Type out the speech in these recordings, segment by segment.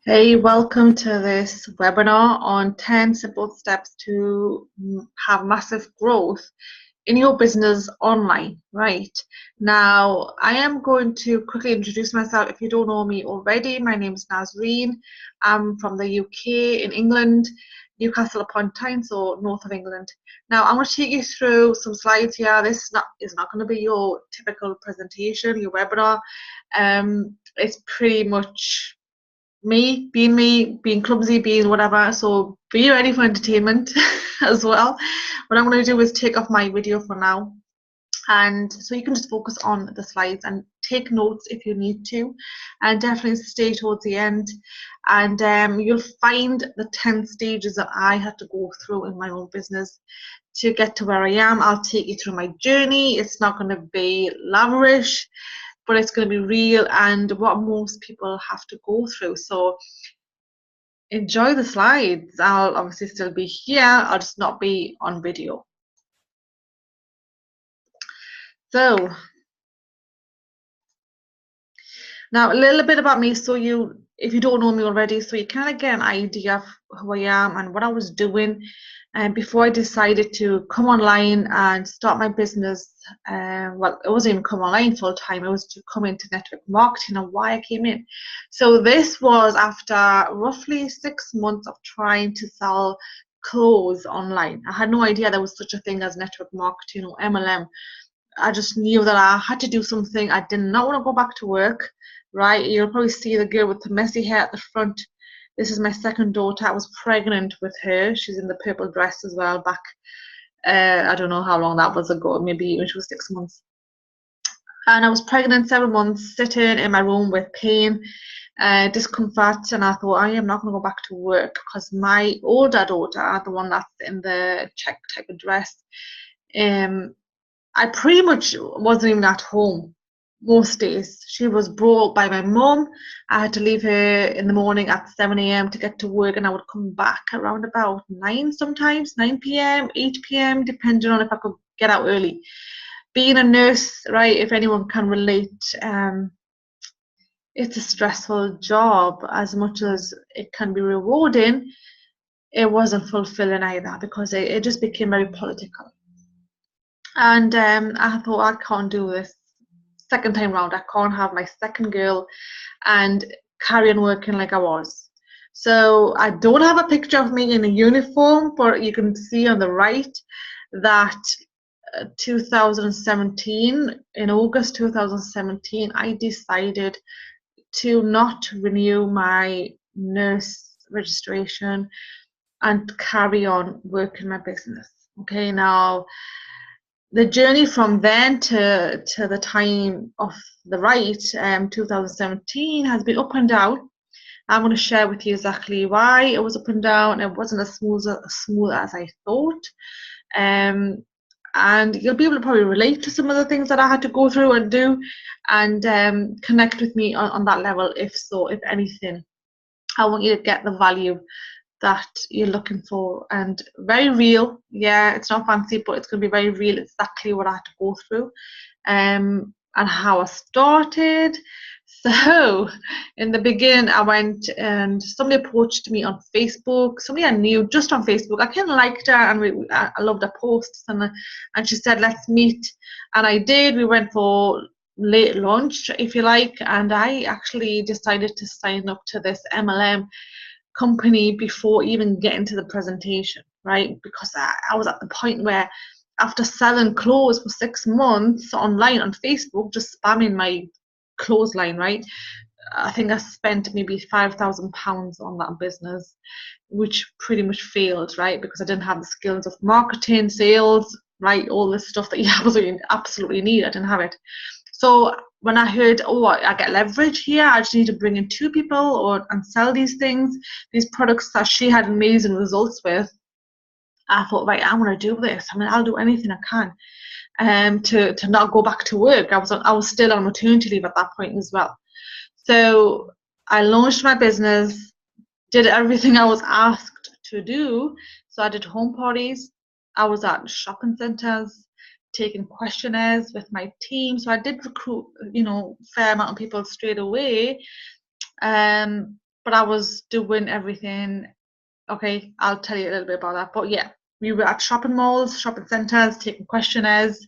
Hey, welcome to this webinar on 10 simple steps to have massive growth in your business online, right? Now, I am going to quickly introduce myself. If you don't know me already, my name is Nazreen. I'm from the UK in England, Newcastle upon Tyne, so north of England. Now, I'm going to take you through some slides here. This is not going to be your typical presentation, your webinar. It's pretty much me, being clumsy, being whatever. So be ready for entertainment as well. What I'm going to do is take off my video for now. And so you can just focus on the slides and take notes if you need to, and definitely stay towards the end. And you'll find the 10 stages that I had to go through in my own business to get to where I am. I'll take you through my journey. It's not going to be lavish, but it's going to be real and what most people have to go through. So enjoy the slides. I'll obviously still be here, I'll just not be on video. So now a little bit about me, so if you don't know me already, so you kind of get an idea of who I am and what I was doing before I decided to come online and start my business. Well, it wasn't even come online full time, it was to come into network marketing and why I came in. So this was after roughly 6 months of trying to sell clothes online. I had no idea there was such a thing as network marketing or MLM. I just knew that I had to do something. I did not want to go back to work, right? You'll probably see the girl with the messy hair at the front. This is my second daughter. I was pregnant with her. She's in the purple dress as well back, I don't know how long that was ago, maybe when she was 6 months. And I was pregnant 7 months, sitting in my room with pain, discomfort, and I thought, I am not going to go back to work because my older daughter, the one that's in the check type of dress, um, I pretty much wasn't even at home most days. She was brought up by my mum. I had to leave her in the morning at 7 a.m. to get to work, and I would come back around about 9 sometimes, 9 p.m., 8 p.m., depending on if I could get out early. Being a nurse, right, if anyone can relate, it's a stressful job. As much as it can be rewarding, it wasn't fulfilling either because it just became very political. And I thought, I can't do this second time round. I can't have my second girl and carry on working like I was. So I don't have a picture of me in a uniform, but you can see on the right that 2017, in August 2017, I decided to not renew my nurse registration and carry on working my business. Okay, now the journey from then to the time of the right, 2017, has been up and down. I'm going to share with you exactly why it was up and down. It wasn't as smooth as I thought. And you'll be able to probably relate to some of the things that I had to go through and do, and connect with me on that level. If so, if anything, I want you to get the value that you're looking for, and very real. Yeah, it's not fancy, but it's going to be very real, exactly what I had to go through, and how I started. So in the beginning, I went and somebody approached me on Facebook, somebody I knew just on Facebook. I kind of liked her, and I loved her posts, and she said, let's meet. And I did. We went for late lunch, if you like, and I actually decided to sign up to this MLM company before even getting to the presentation, right? Because I was at the point where, after selling clothes for 6 months online on Facebook, just spamming my clothes line, right? I think I spent maybe £5,000 on that business, which pretty much failed, right? Because I didn't have the skills of marketing, sales, right? All this stuff that you absolutely need. I didn't have it. So when I heard, oh, I get leverage here, I just need to bring in 2 people and sell these things, these products that she had amazing results with, I thought, right, I want to do this. I mean, I'll do anything I can to not go back to work. I was still on maternity leave at that point as well. So I launched my business, did everything I was asked to do. So I did home parties, I was at shopping centers, taking questionnaires with my team. So I did recruit, fair amount of people straight away. but I was doing everything. Okay, I'll tell you a little bit about that. But yeah, we were at shopping malls, shopping centres, taking questionnaires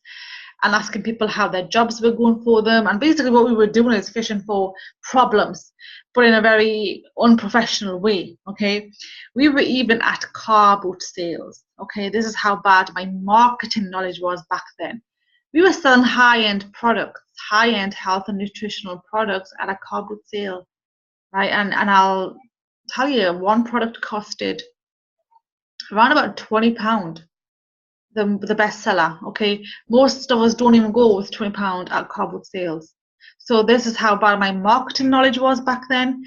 and asking people how their jobs were going for them. And basically what we were doing is fishing for problems, but in a very unprofessional way, okay? We were even at car boot sales, okay? This is how bad my marketing knowledge was back then. We were selling high-end products, high-end health and nutritional products at a car boot sale, right? And I'll tell you, one product costed around about £20, the bestseller. Okay, most of us don't even go with £20 at car boot sales. So this is how bad my marketing knowledge was back then,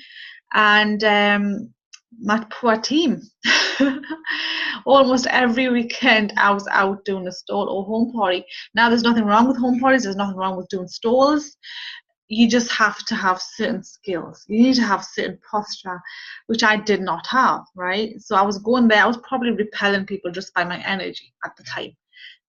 and my poor team. Almost every weekend I was out doing a stall or home party. Now there's nothing wrong with home parties. There's nothing wrong with doing stalls. You just have to have certain skills. You need to have certain posture, which I did not have, right? So I was going there, I was probably repelling people just by my energy at the time.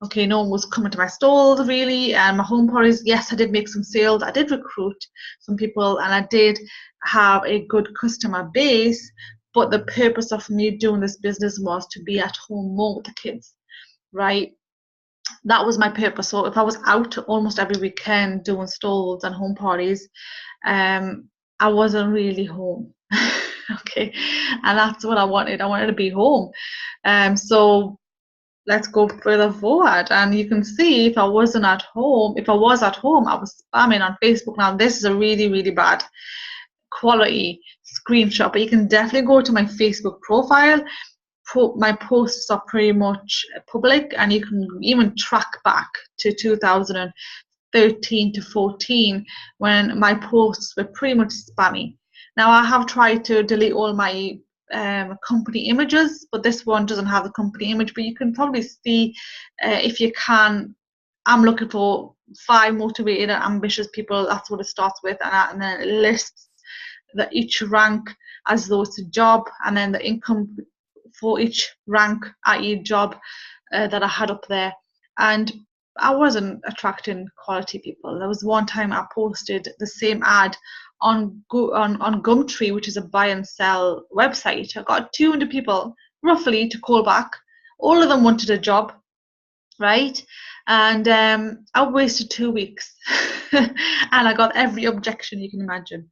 Okay, no one was coming to my stalls really, and my home parties, yes, I did make some sales, I did recruit some people, and I did have a good customer base, but the purpose of me doing this business was to be at home more with the kids, right? That was my purpose. So if I was out almost every weekend doing stalls and home parties, I wasn't really home. Okay, and that's what I wanted. I wanted to be home. So let's go further forward, and you can see if I wasn't at home, if I was at home, I was spamming on Facebook. Now this is a really, really bad quality screenshot, but you can definitely go to my Facebook profile. My posts are pretty much public, and you can even track back to 2013 to 14 when my posts were pretty much spammy. Now I have tried to delete all my company images, but this one doesn't have the company image, but you can probably see if you can, I'm looking for 5 motivated and ambitious people. That's what it starts with, and then it lists that each rank as though it's a job, and then the income for each rank at each job that I had up there. And I wasn't attracting quality people. There was one time I posted the same ad on Gumtree, which is a buy and sell website. I got 200 people roughly to call back. All of them wanted a job, right? And I wasted 2 weeks and I got every objection you can imagine,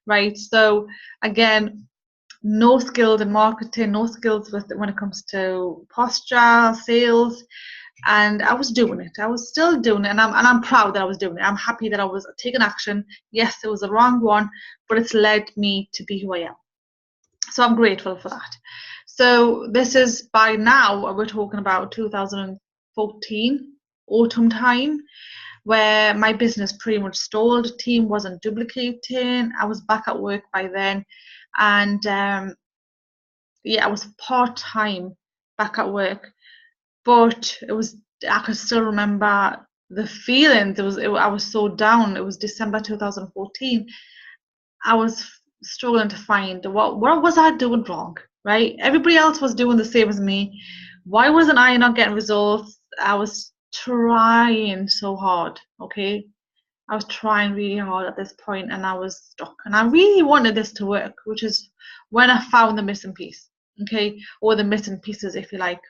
right? So again, no skills in marketing, no skills when it comes to posture, sales, and I was doing it. I was still doing it, and I'm proud that I was doing it. I'm happy that I was taking action. Yes, it was the wrong one, but it's led me to be who I am. So I'm grateful for that. So this is, by now we're talking about 2014 autumn time, where my business pretty much stalled. The team wasn't duplicating. I was back at work by then, and yeah, I was part-time back at work, but I could still remember the feelings. I was so down. It was December 2014. I was struggling to find what was I doing wrong, right? Everybody else was doing the same as me. Why wasn't I not getting results? I was trying so hard, okay? I was trying really hard at this point, and I was stuck. And I really wanted this to work, which is when I found the missing piece, okay? Or the missing pieces, if you like,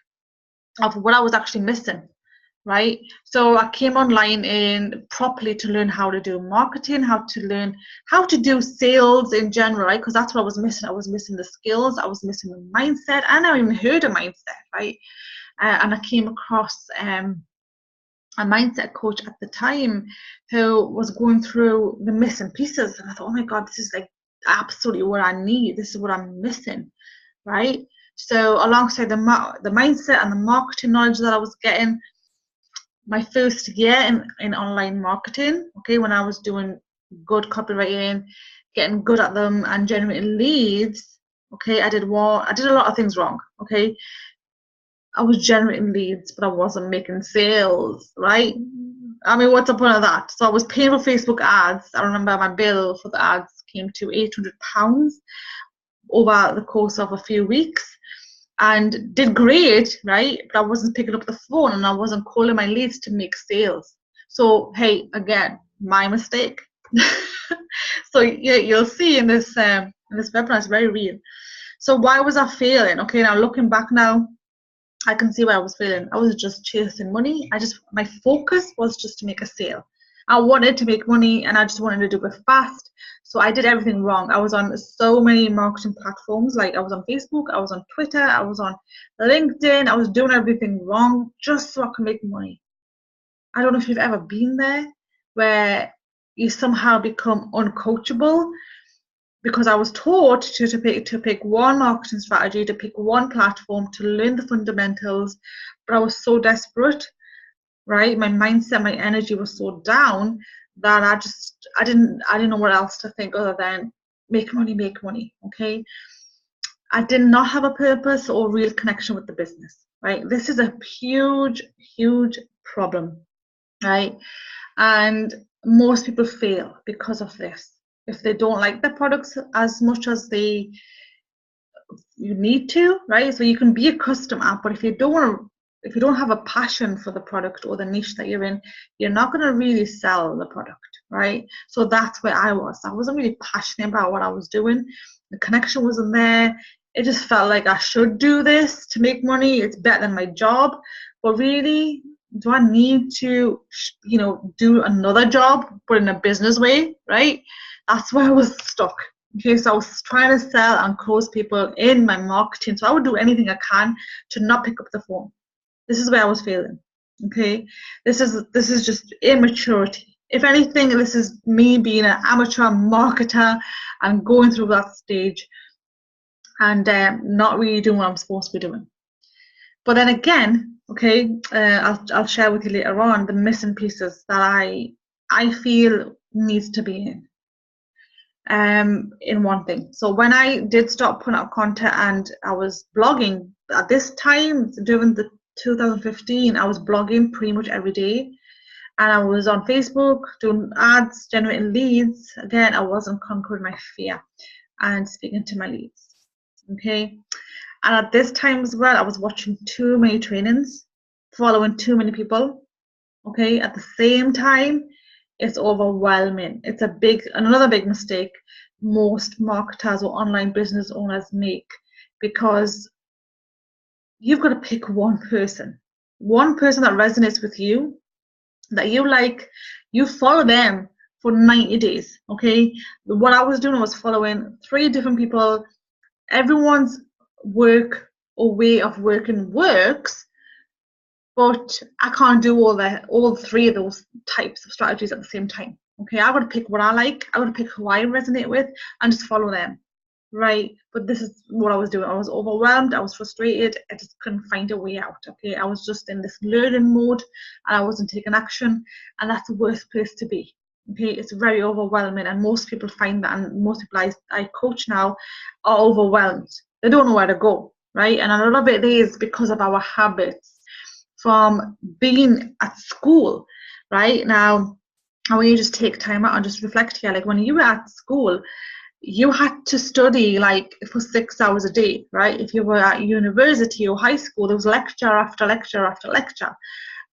of what I was actually missing, right? So I came online in properly to learn how to do marketing, how to learn how to do sales in general, right? Because that's what I was missing. I was missing the skills, I was missing the mindset. I never even heard of mindset, right? And I came across a mindset coach at the time who was going through the missing pieces, and I thought, oh my god, this is like absolutely what I need. This is what I'm missing, right? So alongside the mindset and the marketing knowledge that I was getting, my first year in online marketing, okay, when I was doing good copywriting, getting good at them and generating leads, okay, I did a lot of things wrong, okay. I was generating leads, but I wasn't making sales, right? I mean, what's the point of that? So I was paying for Facebook ads. I remember my bill for the ads came to £800 over the course of a few weeks, and did great, right? But I wasn't picking up the phone, and I wasn't calling my leads to make sales. So, hey, again, my mistake. So yeah, you'll see in this And this webinar is very real. So why was I failing? Okay, now looking back now, I can see why I was failing. I was just chasing money. My focus was just to make a sale. I wanted to make money and I just wanted to do it fast. So I did everything wrong. I was on so many marketing platforms. Like I was on Facebook, I was on Twitter, I was on LinkedIn. I was doing everything wrong just so I could make money. I don't know if you've ever been there where you somehow become uncoachable, because I was taught to pick one marketing strategy, to pick one platform, to learn the fundamentals, but I was so desperate, right? My mindset, my energy was so down that I didn't know what else to think other than make money, okay? I did not have a purpose or real connection with the business, right? This is a huge, huge problem, right? And most people fail because of this. If they don't like the products as much as you need to, right? So you can be a customer, but if you don't have a passion for the product or the niche that you're in, you're not going to really sell the product, right? So that's where I wasn't really passionate about what I was doing. The connection wasn't there. It just felt like I should do this to make money. It's better than my job. But really, do I need to, do another job, but in a business way, right? That's where I was stuck. Okay, so I was trying to sell and close people in my marketing. So I would do anything I can to not pick up the phone. This is where I was failing. Okay, this is just immaturity. If anything, this is me being an amateur marketer and going through that stage and not really doing what I'm supposed to be doing. But then again, okay, I'll share with you later on the missing pieces that I feel needs to be in one thing. So when I did start putting out content and I was blogging at this time during the 2015, I was blogging pretty much every day, and I was on Facebook doing ads, generating leads. Again, I wasn't conquering my fear and speaking to my leads. Okay, and at this time as well, I was watching too many trainings, following too many people. Okay, at the same time, it's overwhelming. It's another big mistake most marketers or online business owners make, because you've got to pick one person that resonates with you, that you like. You follow them for 90 days. Okay, what I was doing, I was following 3 different people. Everyone's work or way of working works, but I can't do all 3 of those types of strategies at the same time. Okay, I got to pick what I like. I got to pick who I resonate with and just follow them, right? But this is what I was doing. I was overwhelmed. I was frustrated. I just couldn't find a way out. Okay, I was just in this learning mode and I wasn't taking action, and that's the worst place to be. Okay, it's very overwhelming, and most people find that, and most people I coach now are overwhelmed. They don't know where to go, right? And a lot of it is because of our habits from being at school, right? Now, I want you to just take time out and just reflect here. Like when you were at school, you had to study like for 6 hours a day, right? If you were at university or high school, there was lecture after lecture after lecture.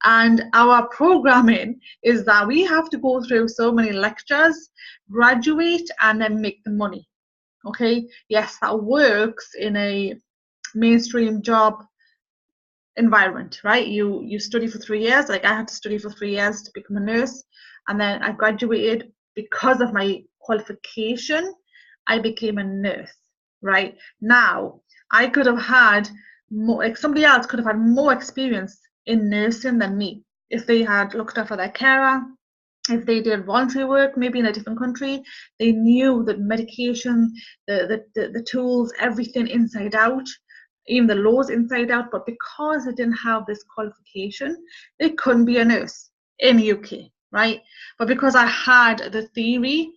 And our programming is that we have to go through so many lectures, graduate, and then make the money. Okay, yes, that works in a mainstream job environment, right? You study for 3 years. Like I had to study for 3 years to become a nurse, and then I graduated. Because of my qualification, I became a nurse. Right now, I could have had more, like somebody else could have had more experience in nursing than me if they had looked after their carer, if they did voluntary work, maybe in a different country. They knew the medication, the tools, everything inside out, even the laws inside out. But because they didn't have this qualification, they couldn't be a nurse in the UK, right? But because I had the theory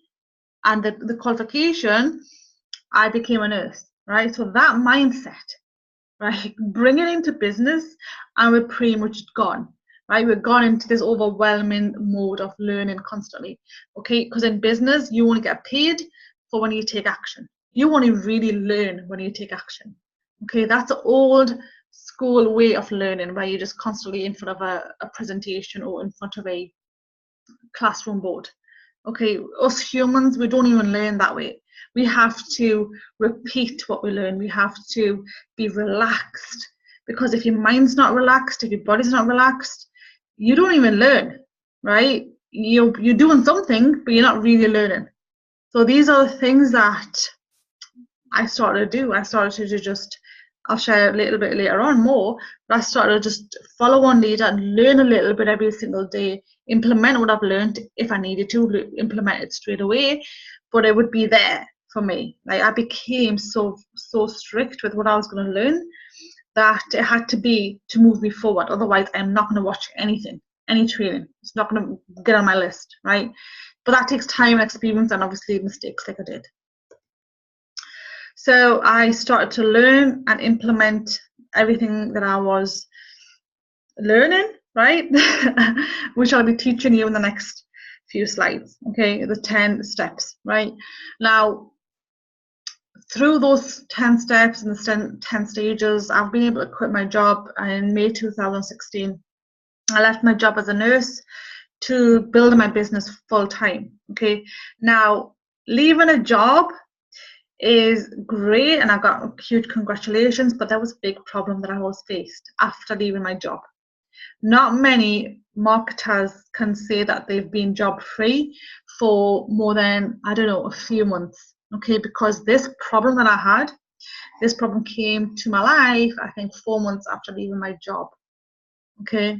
and the qualification, I became a nurse, right? So that mindset, right, bring it into business, and we're pretty much gone, right? We're gone into this overwhelming mode of learning constantly, okay? Because in business, you only get paid for when you take action. You only really learn when you take action, okay? That's an old school way of learning, where you're just constantly in front of a presentation or in front of a classroom board. Okay, us humans, we don't even learn that way. We have to repeat what we learn. We have to be relaxed, because if your mind's not relaxed, if your body's not relaxed, you don't even learn, right? You're doing something, but you're not really learning. So these are the things that I started to do. I started to just, I'll share a little bit later on more, but I started to just follow one leader and learn a little bit every single day, implement what I've learned if I needed to, implement it straight away, but it would be there for me. Like, I became so strict with what I was going to learn that it had to be to move me forward. Otherwise, I'm not going to watch anything, any training. It's not going to get on my list, right? But that takes time and experience and obviously mistakes like I did. So I started to learn and implement everything that I was learning, right? Which I'll be teaching you in the next few slides, okay? The 10 steps, right? Now, through those 10 steps and the 10 stages, I've been able to quit my job in May 2016. I left my job as a nurse to build my business full time, okay? Now, leaving a job is great, and I got huge congratulations, but there was a big problem that I was faced after leaving my job. Not many marketers can say that they've been job free for more than, I don't know, a few months, okay? Because this problem that I had, this problem came to my life, I think 4 months after leaving my job, okay?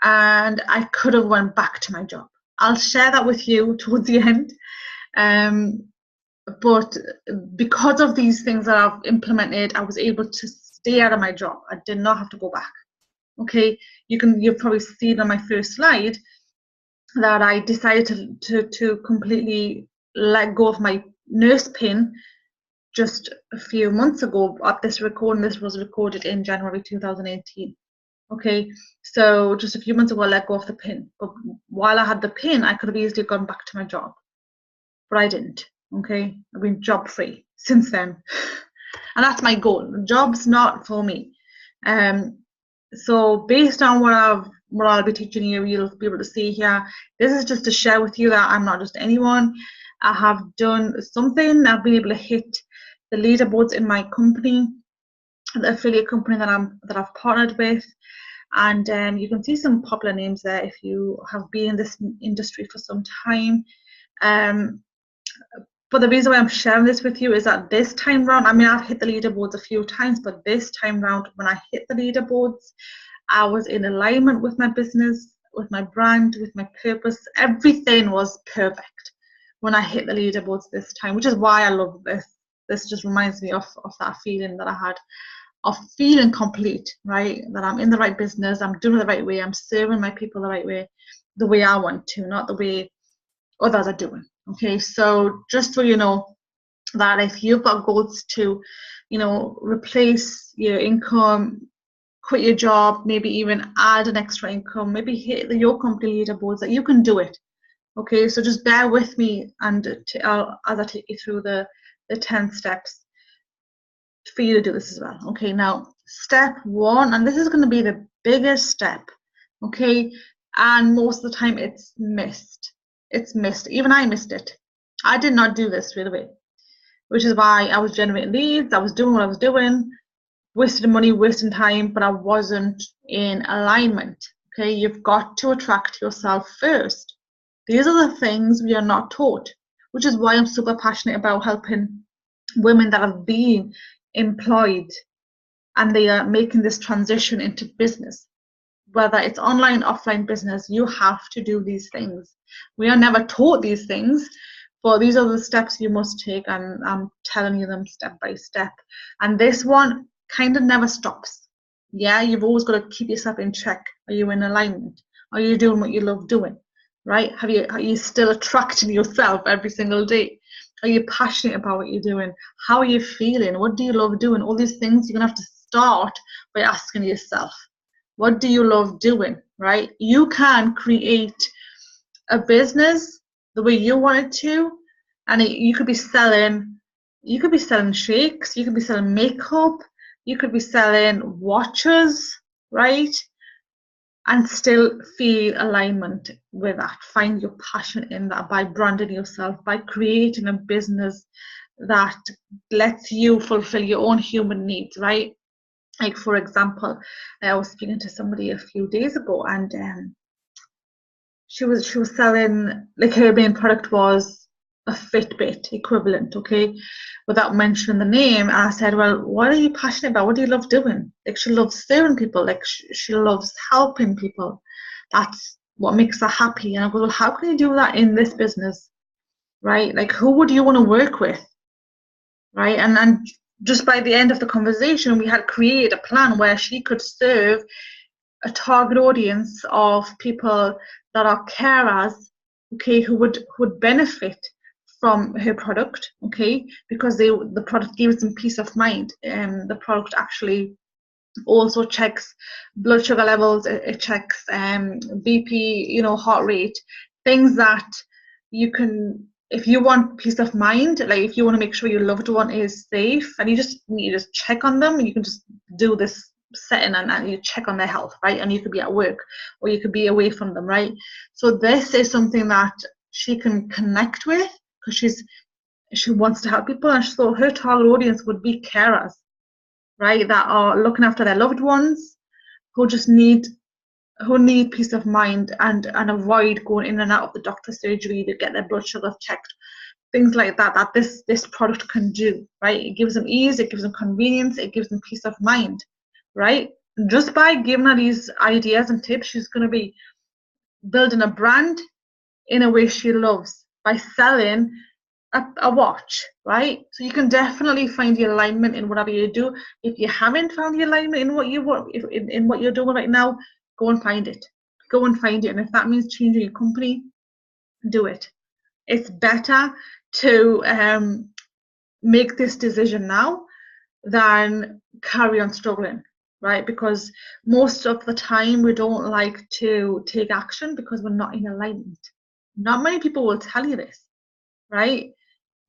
And I could have went back to my job. I'll share that with you towards the end. But because of these things that I've implemented, I was able to stay out of my job. I did not have to go back. Okay, you've probably seen on my first slide that I decided to completely let go of my nurse pin just a few months ago. At this recording, this was recorded in January 2018. Okay, so just a few months ago, I let go of the pin. But while I had the pin, I could have easily gone back to my job, but I didn't. Okay, I've been job free since then, and that's my goal. The job's not for me. So based on what I'll be teaching you, you'll be able to see here. This is just to share with you that I'm not just anyone. I have done something. I've been able to hit the leaderboards in my company, the affiliate company that I've partnered with, and you can see some popular names there if you have been in this industry for some time. But the reason why I'm sharing this with you is that this time round, I mean, I've hit the leaderboards a few times, but this time round, when I hit the leaderboards, I was in alignment with my business, with my brand, with my purpose. Everything was perfect when I hit the leaderboards this time, which is why I love this. This just reminds me of that feeling that I had of feeling complete, right? That I'm in the right business, I'm doing it the right way, I'm serving my people the right way, the way I want to, not the way others are doing. Okay, so just so you know that if you've got goals to, replace your income, quit your job, maybe even add an extra income, maybe hit your company leaderboards, that you can do it. Okay, so just bear with me and as I take you through the 10 steps for you to do this as well. Okay, now step 1, and this is going to be the biggest step, okay, and most of the time it's missed. It's missed. Even I missed it. I did not do this straight away, which is why I was generating leads, I was doing what I was doing, wasting money, wasting time, but I wasn't in alignment. Okay, you've got to attract yourself first. These are the things we are not taught, which is why I'm super passionate about helping women that have been employed and they are making this transition into business. Whether it's online, offline business, you have to do these things. We are never taught these things, but these are the steps you must take, and I'm telling you them step by step. And this one kind of never stops. Yeah, you've always got to keep yourself in check. Are you in alignment? Are you doing what you love doing? Right? Are you still attracting yourself every single day? Are you passionate about what you're doing? How are you feeling? What do you love doing? All these things you're gonna have to start by asking yourself. What do you love doing, right? You can create a business the way you want it to, and you could be selling shakes, you could be selling makeup, you could be selling watches, right? and still feel alignment with that. Find your passion in that by branding yourself, by creating a business that lets you fulfill your own human needs, right? Like, for example, I was speaking to somebody a few days ago, and she was selling, like, her main product was a Fitbit equivalent, okay, without mentioning the name. And I said, well, what are you passionate about? What do you love doing? Like, she loves serving people, like she loves helping people. That's what makes her happy. And I go, well, how can you do that in this business, right? Like, who would you want to work with, right? And just by the end of the conversation, we had created a plan where she could serve a target audience of people that are carers, okay, who would benefit from her product, okay, because the product gives them peace of mind. And the product actually also checks blood sugar levels, it checks BP, heart rate, things that you can, if you want peace of mind, like if you want to make sure your loved one is safe and you just need to check on them, you can just do this setting and you check on their health, right? And you could be at work or you could be away from them, right? So this is something that she can connect with because she wants to help people, and so her target audience would be carers, right, that are looking after their loved ones, who need peace of mind and avoid going in and out of the doctor's surgery to get their blood sugar checked, things like that this product can do, right? It gives them ease, it gives them convenience, it gives them peace of mind, right? Just by giving her these ideas and tips, she's going to be building a brand in a way she loves by selling a watch, right? So you can definitely find the alignment in whatever you do. If you haven't found the alignment in what you want, in what you're doing right now, go and find it. Go and find it. And if that means changing your company, do it. It's better to make this decision now than carry on struggling, right? Because most of the time we don't like to take action because we're not in alignment. Not many people will tell you this, right?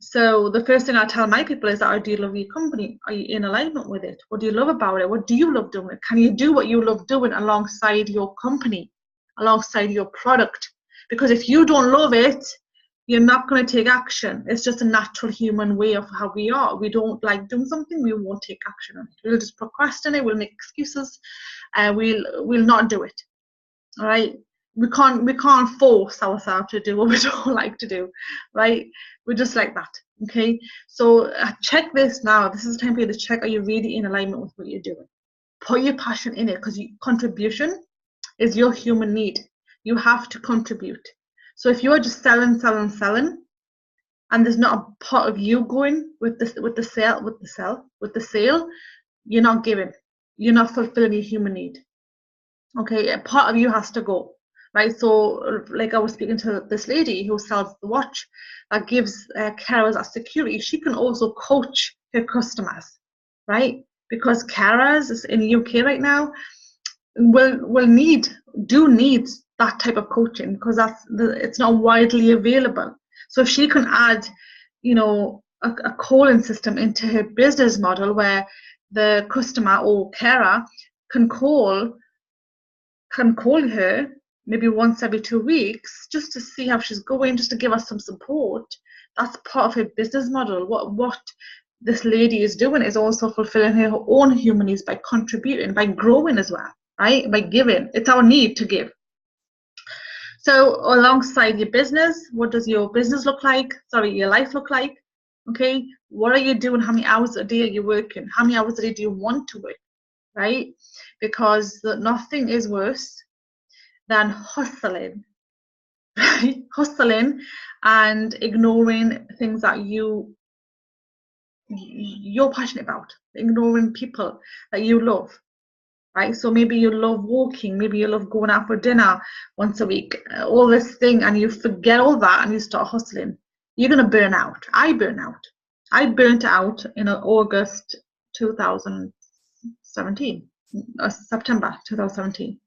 So the first thing I tell my people is that, do you love your company? Are you in alignment with it? What do you love about it? What do you love doing? Can you do what you love doing alongside your company, alongside your product? Because if you don't love it, you're not going to take action. It's just a natural human way of how we are. We don't like doing something, we won't take action on it. We'll just procrastinate, we'll make excuses, and we'll not do it. All right. We can't force ourselves to do what we don't like to do, right? We're just like that, okay? So check this now. This is the time for you to check, are you really in alignment with what you're doing? Put your passion in it, because contribution is your human need. You have to contribute. So if you're just selling, and there's not a part of you going with the sale, you're not giving. You're not fulfilling your human need. Okay, a part of you has to go, right? So like I was speaking to this lady who sells the watch that gives carers that security. She can also coach her customers, right? Because carers in the UK right now will need that type of coaching, because it's not widely available. So if she can add, a calling system into her business model where the customer or carer can call her maybe once every 2 weeks just to see how she's going, just to give us some support. That's part of her business model. What this lady is doing is also fulfilling her own human needs by contributing, by growing as well, right? By giving. It's our need to give. So alongside your business, what does your business look like? Sorry, your life look like? Okay, what are you doing? How many hours a day are you working? How many hours a day do you want to work? Right? Because nothing is worse than hustling, right? Hustling and ignoring things that you're passionate about, ignoring people that you love, right? So maybe you love walking, maybe you love going out for dinner once a week, all this thing, and you forget all that and you start hustling. You're going to burn out. I burnt out in August 2017, September 2017.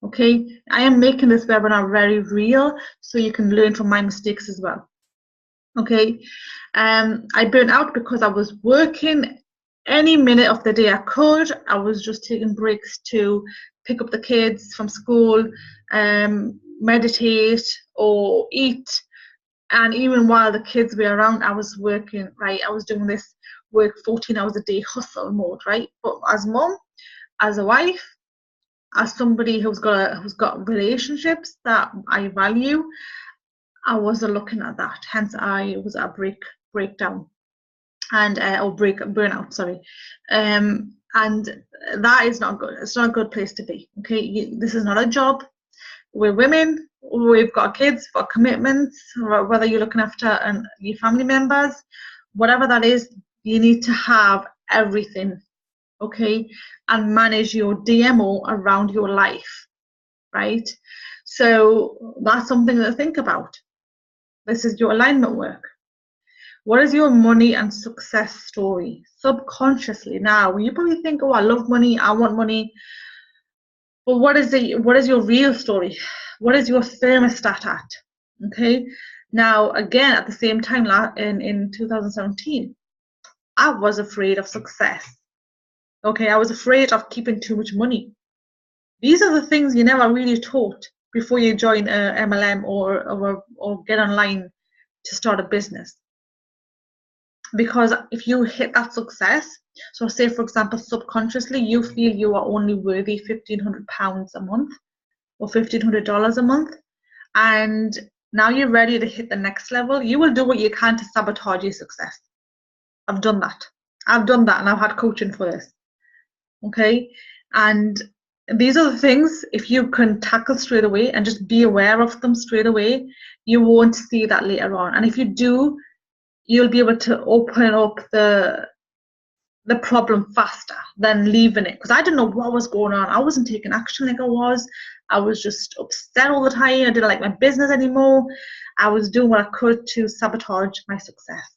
Okay, I am making this webinar very real so you can learn from my mistakes as well. Okay, I burnt out because I was working any minute of the day I could. I was just taking breaks to pick up the kids from school, meditate or eat. And even while the kids were around, I was working, right? I was doing this work 14 hours a day, hustle mode, right? But as mom, as a wife, as somebody who's got relationships that I value, I wasn't looking at that. Hence, I was at a breakdown and or burnout, sorry. And that is not good. It's not a good place to be. Okay, this is not a job. We're women. We've got kids, got commitments. Whether you're looking after your family members, whatever that is, you need to have everything, okay, and manage your DMO around your life, right? So that's something to think about. This is your alignment work. What is your money and success story? Subconsciously, now you probably think, oh, I love money, I want money. But what is your real story? What is your thermostat at? Okay. Now, again, at the same time, in 2017, I was afraid of success. Okay, I was afraid of keeping too much money. These are the things you never really taught before you join a MLM or get online to start a business. Because if you hit that success, so say for example, subconsciously you feel you are only worthy £1,500 a month or $1,500 a month, and now you're ready to hit the next level, you will do what you can to sabotage your success. I've done that, and I've had coaching for this. Okay, and these are the things, if you can tackle straight away and just be aware of them straight away, you won't see that later on. And if you do, you'll be able to open up the problem faster than leaving it. Because I didn't know what was going on. I wasn't taking action like I was. I was just upset all the time. I didn't like my business anymore. I was doing what I could to sabotage my success.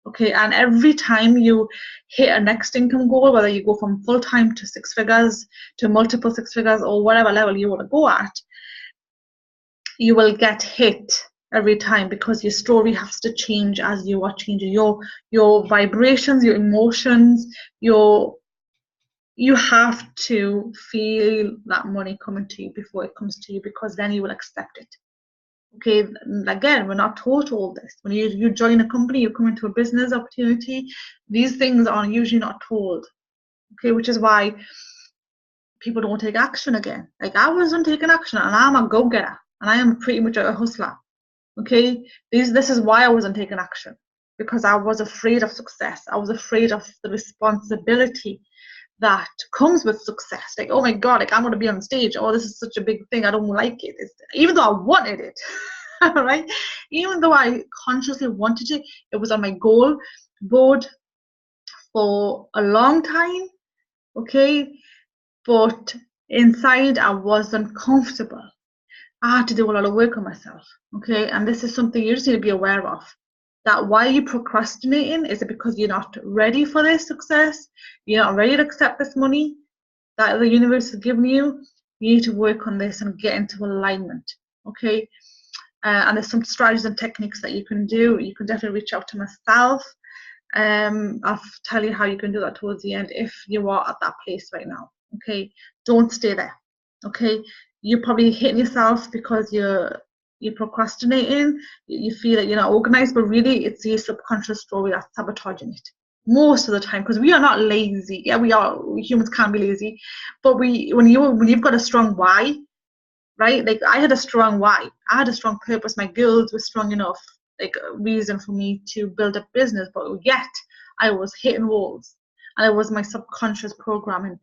Okay, and every time you hit a next income goal, whether you go from full-time to 6 figures, to multiple 6 figures, or whatever level you want to go at, you will get hit every time, because your story has to change as you are changing your vibrations, your emotions, you have to feel that money coming to you before it comes to you, because then you will accept it. Okay, again, we're not taught all this. When you join a company, you come into a business opportunity, these things are usually not told. Okay, which is why people don't take action again. Like, I wasn't taking action, and I'm a go-getter, and I am pretty much a hustler. Okay, this is why I wasn't taking action, because I was afraid of success. I was afraid of the responsibility that comes with success. Like, oh my god, like, I'm going to be on stage. Oh, this is such a big thing. I don't like it. Even though I wanted it, right? Even though I consciously wanted it, it was on my goal board for a long time. Okay, but inside I wasn't comfortable. I had to do a lot of work on myself. Okay, and this is something you just need to be aware of. That why you're procrastinating, is it because you're not ready for this success? You're not ready to accept this money that the universe has given you? You need to work on this and get into alignment. Okay, and there's some strategies and techniques that you can do. You can definitely reach out to myself. I'll tell you how you can do that towards the end if you are at that place right now. Okay, don't stay there. Okay, you're probably hitting yourself because you're procrastinating. You feel that you're not organized, but really it's your subconscious story that's sabotaging it most of the time, because we are not lazy. Yeah, we are. Humans can be lazy, but when you've got a strong why, right? Like, I had a strong why. I had a strong purpose. My girls were strong enough, like, reason for me to build a business, but yet I was hitting walls, and it was my subconscious programming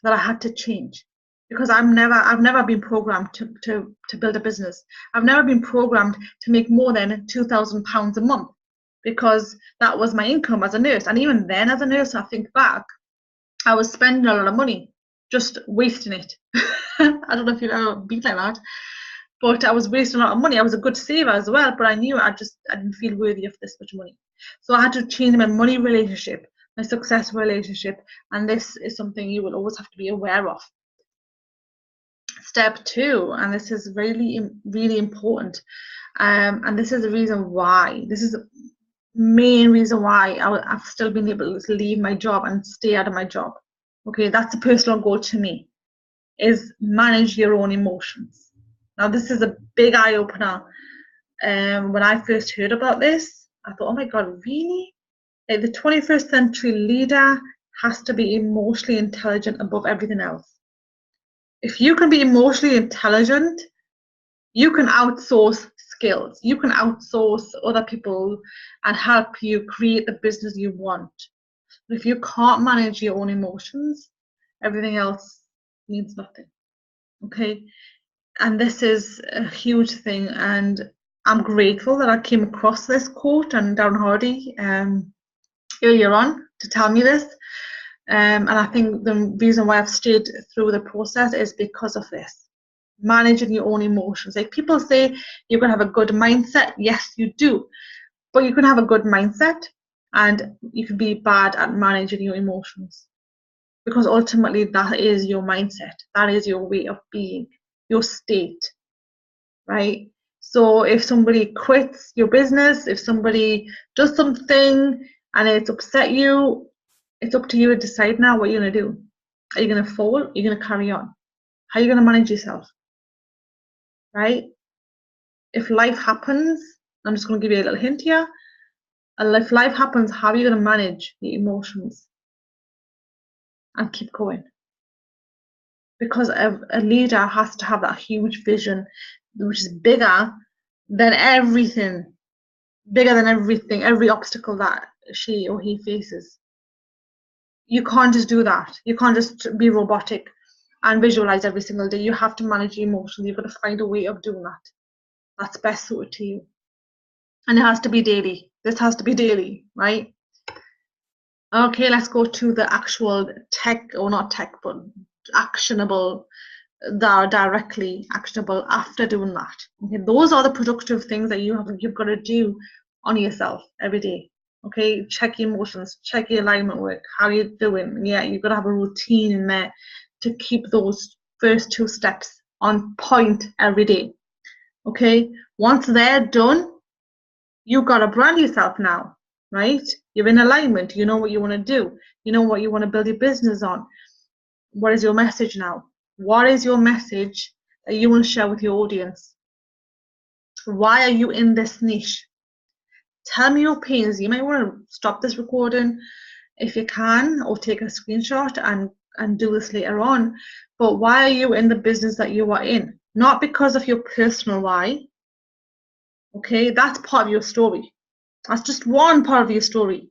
that I had to change. Because I've never been programmed to build a business. I've never been programmed to make more than £2,000 a month, because that was my income as a nurse. And even then, as a nurse, I think back, I was spending a lot of money, just wasting it. I don't know if you've ever been like that, but I was wasting a lot of money. I was a good saver as well, but I knew I didn't feel worthy of this much money. So I had to change my money relationship, my success relationship, and this is something you will always have to be aware of. Step 2, and this is really, really important, and this is the reason why. This is the main reason why I've still been able to leave my job and stay out of my job. Okay, that's a personal goal to me. is manage your own emotions. Now, this is a big eye opener. When I first heard about this, I thought, oh my God, really? Like, the 21st century leader has to be emotionally intelligent above everything else. If you can be emotionally intelligent, you can outsource skills. You can outsource other people and help you create the business you want. But if you can't manage your own emotions, everything else means nothing. Okay? And this is a huge thing. And I'm grateful that I came across this quote and Darren Hardy earlier on to tell me this. And I think the reason why I've stayed through the process is because of this. Managing your own emotions. Like, people say you're going to have a good mindset. Yes, you do. But you can have a good mindset and you can be bad at managing your emotions. Because ultimately, that is your mindset. That is your way of being, your state, right? So if somebody quits your business, if somebody does something and it's upset you, it's up to you to decide now what you're going to do. Are you going to fall? Are you going to carry on? How are you going to manage yourself? Right? If life happens, I'm just going to give you a little hint here. If life happens, how are you going to manage the emotions and keep going? Because a leader has to have that huge vision, which is bigger than everything, every obstacle that she or he faces. You can't just do that. You can't just be robotic and visualize every single day. You have to manage your emotions. You've got to find a way of doing that that's best suited to you. And it has to be daily. This has to be daily, right? Okay, let's go to the actual tech, or not tech, but actionable, that are directly actionable after doing that. Okay, those are the productive things that you've got to do on yourself every day. Okay, check your emotions, check your alignment work, how are you doing? Yeah, you've got to have a routine in there to keep those first two steps on point every day. Okay, once they're done, you've got to brand yourself now, right? You're in alignment. You know what you want to do. You know what you want to build your business on. What is your message now? What is your message that you want to share with your audience? Why are you in this niche? Tell me your pains. You might want to stop this recording if you can, or take a screenshot and do this later on. But why are you in the business that you are in? Not because of your personal why. Okay, that's part of your story. That's just one part of your story.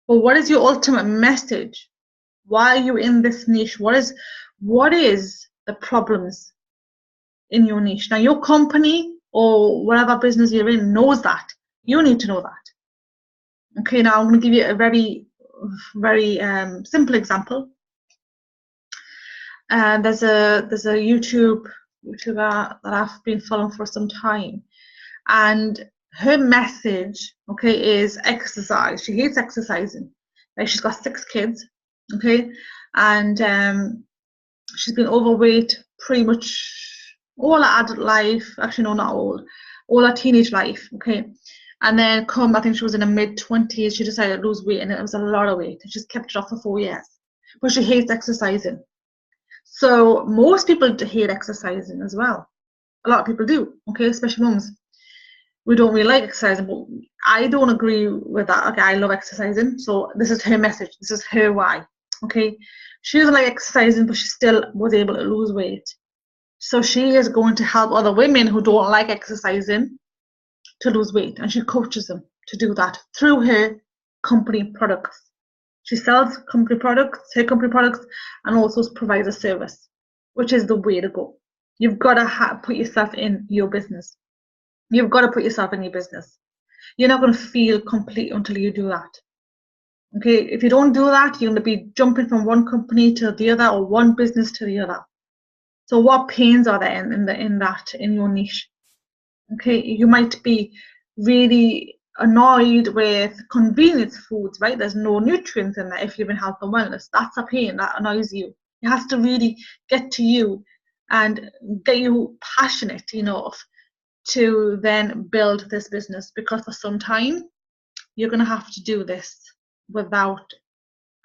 But what is your ultimate message? Why are you in this niche? What is the problems in your niche? Now, your company or whatever business you're in knows that. You need to know that. Okay, now I'm going to give you a very, very simple example. There's a YouTuber that I've been following for some time, and her message, okay, is exercise. She hates exercising. Like, she's got 6 kids, okay, and she's been overweight pretty much all her adult life. Actually, no, not all her teenage life, okay. And then I think she was in her mid-20s, she decided to lose weight, and it was a lot of weight. And she's kept it off for 4 years. But she hates exercising. So most people hate exercising as well. A lot of people do, okay, especially mums. We don't really like exercising, but I don't agree with that. Okay, I love exercising. So this is her message. This is her why. Okay, she doesn't like exercising, but she still was able to lose weight. So she is going to help other women who don't like exercising to lose weight, and she coaches them to do that through her company products. She sells company products, her company products, and also provides a service, which is the way to go. You've got to put yourself in your business. You've got to put yourself in your business. You're not going to feel complete until you do that. Okay, if you don't do that, you're going to be jumping from one company to the other, or one business to the other. So what pains are there in your niche? Okay, you might be really annoyed with convenience foods, right? There's no nutrients in there. If you're in health and wellness, that's a pain that annoys you. It has to really get to you and get you passionate enough to then build this business, because for some time you're going to have to do this without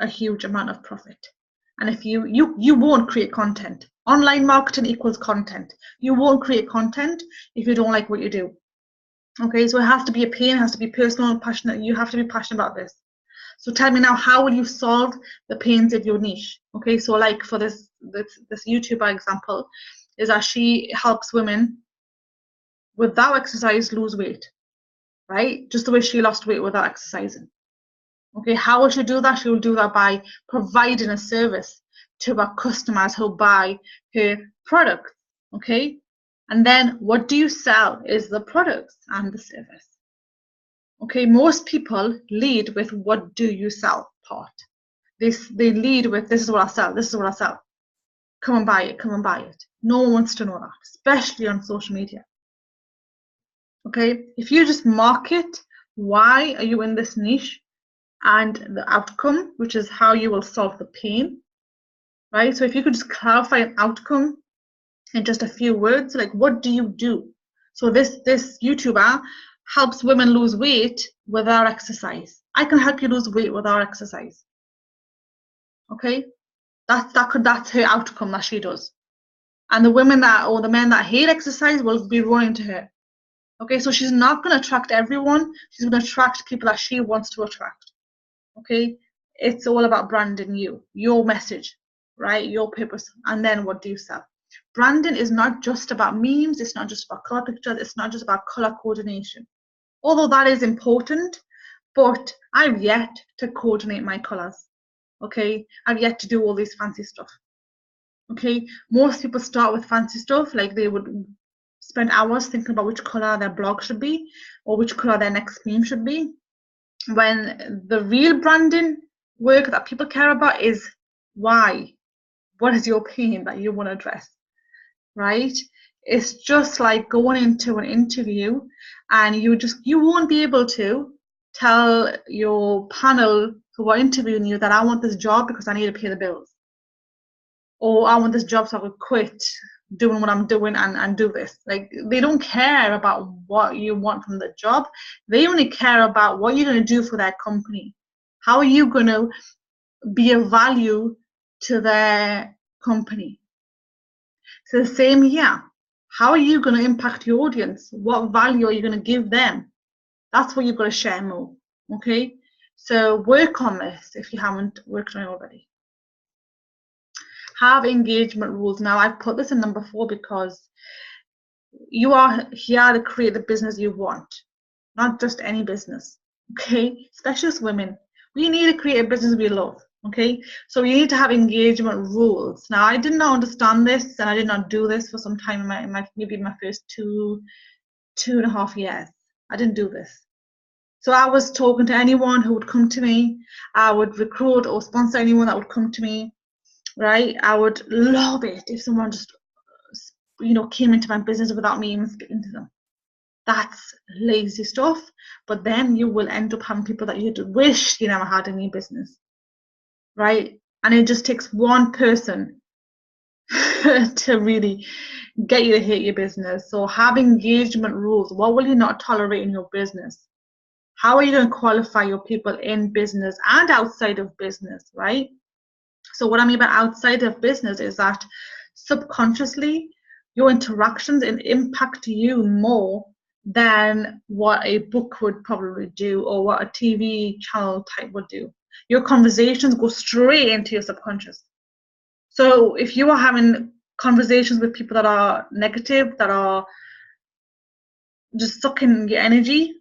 a huge amount of profit, And if you won't create content. Online marketing equals content. You won't create content if you don't like what you do. Okay, so it has to be a pain, it has to be personal and passionate. You have to be passionate about this. So tell me now, how will you solve the pains of your niche? Okay, so like for this YouTuber example, is that she helps women without exercise lose weight, right? Just the way she lost weight without exercising. Okay, how will she do that? She will do that by providing a service to her customers who buy her products. Okay, and then what do you sell is the products and the service. Okay, most people lead with what do you sell part. They lead with this is what I sell, this is what I sell. Come and buy it, come and buy it. No one wants to know that, especially on social media. Okay, if you just market why are you in this niche and the outcome, which is how you will solve the pain, right? So if you could just clarify an outcome in just a few words, like what do you do? So this YouTuber helps women lose weight without exercise. I can help you lose weight without exercise. Okay, that's her outcome that she does. And the women or the men that hate exercise will be running to her. Okay, so she's not going to attract everyone. She's going to attract people that she wants to attract. Okay, it's all about branding you, your message, right? Your purpose. And then what do you sell? Branding is not just about memes. It's not just about color pictures. It's not just about color coordination. Although that is important, but I've yet to coordinate my colors. Okay, I've yet to do all this fancy stuff. Okay, most people start with fancy stuff, like they would spend hours thinking about which color their blog should be or which color their next meme should be, when the real branding work that people care about is why. What is your pain that you want to address, right? It's just like going into an interview and you won't be able to tell your panel who are interviewing you that I want this job because I need to pay the bills, or I want this job so I could quit doing what I'm doing and do this. Like, they don't care about what you want from the job. They only care about what you're going to do for their company. How are you going to be of value to their company? So the same here. How are you going to impact your audience? What value are you going to give them? That's what you've got to share more. Okay, so work on this if you haven't worked on it already. Have engagement rules. Now, I've put this in number 4 because you are here to create the business you want, not just any business. Okay, especially as women, we need to create a business we love. Okay, so you need to have engagement rules. Now, I did not understand this, and I did not do this for some time in my maybe my first two and a half years. I didn't do this. So I was talking to anyone who would come to me. I would recruit or sponsor anyone that would come to me. Right, I would love it if someone just, came into my business without me even speaking to them. That's lazy stuff, but then you will end up having people that you'd wish you never had in your business, right? And it just takes one person to really get you to hate your business. So have engagement rules. What will you not tolerate in your business? How are you going to qualify your people in business and outside of business, right? So what I mean by outside of business is that subconsciously your interactions impact you more than what a book would probably do or what a TV channel type would do. Your conversations go straight into your subconscious. So if you are having conversations with people that are negative, that are just sucking your energy,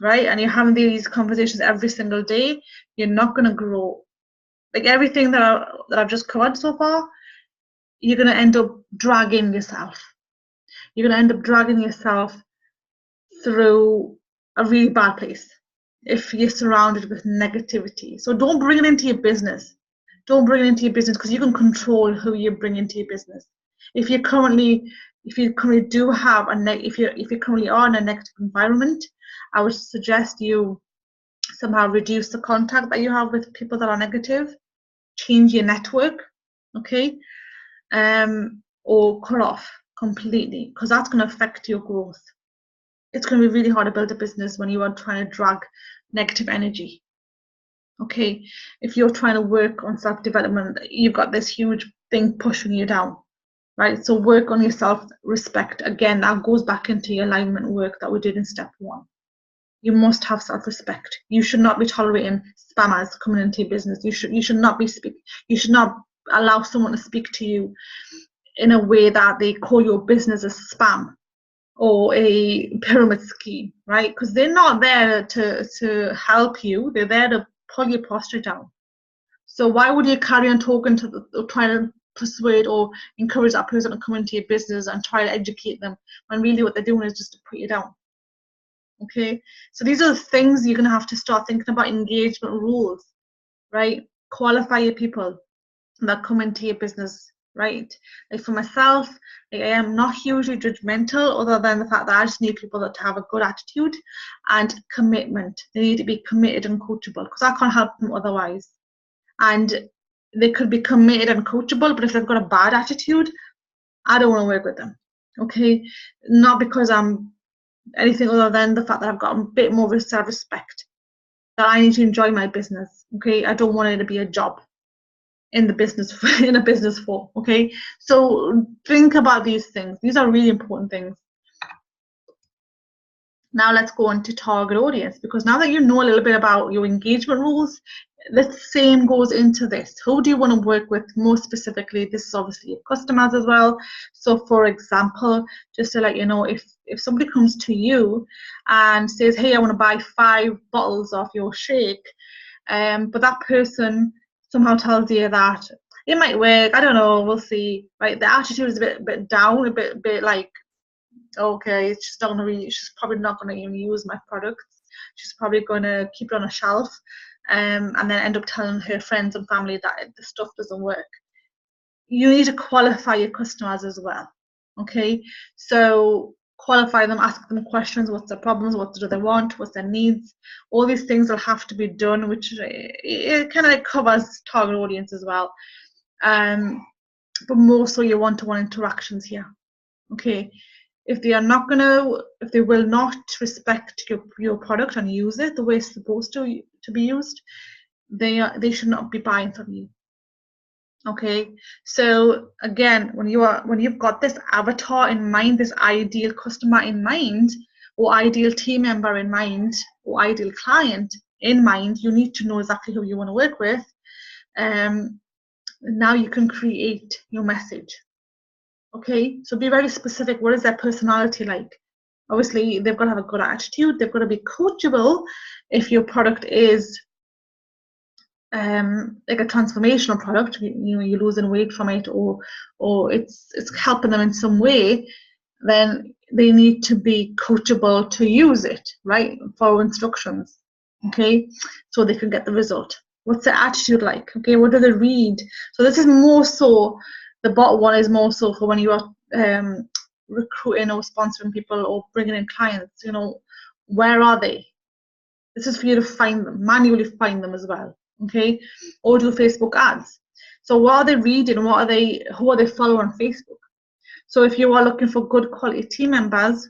right, and you're having these conversations every single day, you're not going to grow. Like everything that I've just covered so far, you're going to end up dragging yourself. You're going to end up dragging yourself through a really bad place if you're surrounded with negativity. So don't bring it into your business. Don't bring it into your business because you can control who you bring into your business. If you currently do have if you currently are in a negative environment, I would suggest you somehow reduce the contact that you have with people that are negative. Change your network, okay, or cut off completely, because that's going to affect your growth. It's going to be really hard to build a business when you are trying to drag negative energy. Okay, if you're trying to work on self-development, you've got this huge thing pushing you down, right? So work on your self-respect. Again, that goes back into your alignment work that we did in step 1. You must have self-respect. You should not be tolerating spammers coming into your business. You should not be you should not allow someone to speak to you in a way that they call your business a spam or a pyramid scheme, right? Because they're not there to help you. They're there to pull your posture down. So why would you carry on talking to or trying to persuade or encourage that person to come into your business and try to educate them when really what they're doing is just to put you down? Okay, so these are the things you're going to have to start thinking about. Engagement rules, right? Qualify your people that come into your business, right? Like for myself, like I am not hugely judgmental, other than the fact that I just need people that have a good attitude and commitment. They need to be committed and coachable, because I can't help them otherwise. And they could be committed and coachable, but if they've got a bad attitude, I don't want to work with them. Okay, not because I'm anything other than the fact that I've got a bit more of a self-respect, that I need to enjoy my business. Okay, I don't want it to be a job in the business in a business form. Okay, so think about these things. These are really important things. Now let's go on to target audience, because now that you know a little bit about your engagement rules, the same goes into this. Who do you want to work with more specifically? This is obviously your customers as well. So for example, just to let you know, if somebody comes to you and says, hey, I want to buy 5 bottles of your shake, but that person somehow tells you that it might work, I don't know, we'll see, right? The attitude is a bit down, a bit like, okay, she's probably not going to even use my products. She's probably going to keep it on a shelf, and then end up telling her friends and family that the stuff doesn't work. You need to qualify your customers as well. Okay, so qualify them, ask them questions. What's their problems? What do they want? What's their needs? All these things will have to be done, which it kind of covers target audience as well. But more so your one-to-one interactions here. Okay, if they will not respect your product and use it the way it's supposed to be used, they should not be buying from you. Okay, so again, when you've got this avatar in mind, this ideal customer in mind, or ideal team member in mind, or ideal client in mind, you need to know exactly who you want to work with. Now you can create your message. Okay, so be very specific. What is their personality like? Obviously, they've got to have a good attitude. They've got to be coachable. If your product is like a transformational product, you're losing weight from it, or it's helping them in some way, then they need to be coachable to use it, right? Follow instructions, okay, so they can get the result. What's their attitude like? Okay, what do they read? So this is more so, the bottom one is more so for when you are recruiting or sponsoring people or bringing in clients. Where are they? This is for you to find them, manually find them as well. Okay, or do Facebook ads. So what are they reading? Who are they following on Facebook? So if you are looking for good quality team members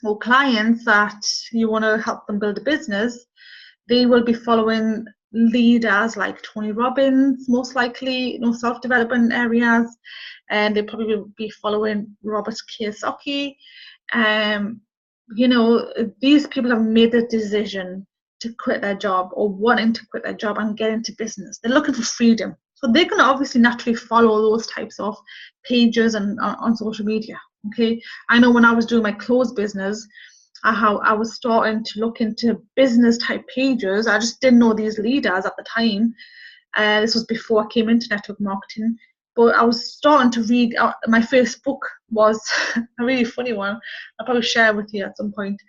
or clients that you want to help them build a business, they will be following leaders like Tony Robbins, most likely, self-development areas, and they probably will be following Robert Kiyosaki. These people have made the decision to quit their job or wanting to quit their job and get into business. They're looking for freedom. So they're going to obviously naturally follow those types of pages and on social media. Okay, I know when I was doing my clothes business, I was starting to look into business type pages. I just didn't know these leaders at the time. This was before I came into network marketing. But I was starting to read. My first book was a really funny one. I'll probably share with you at some point.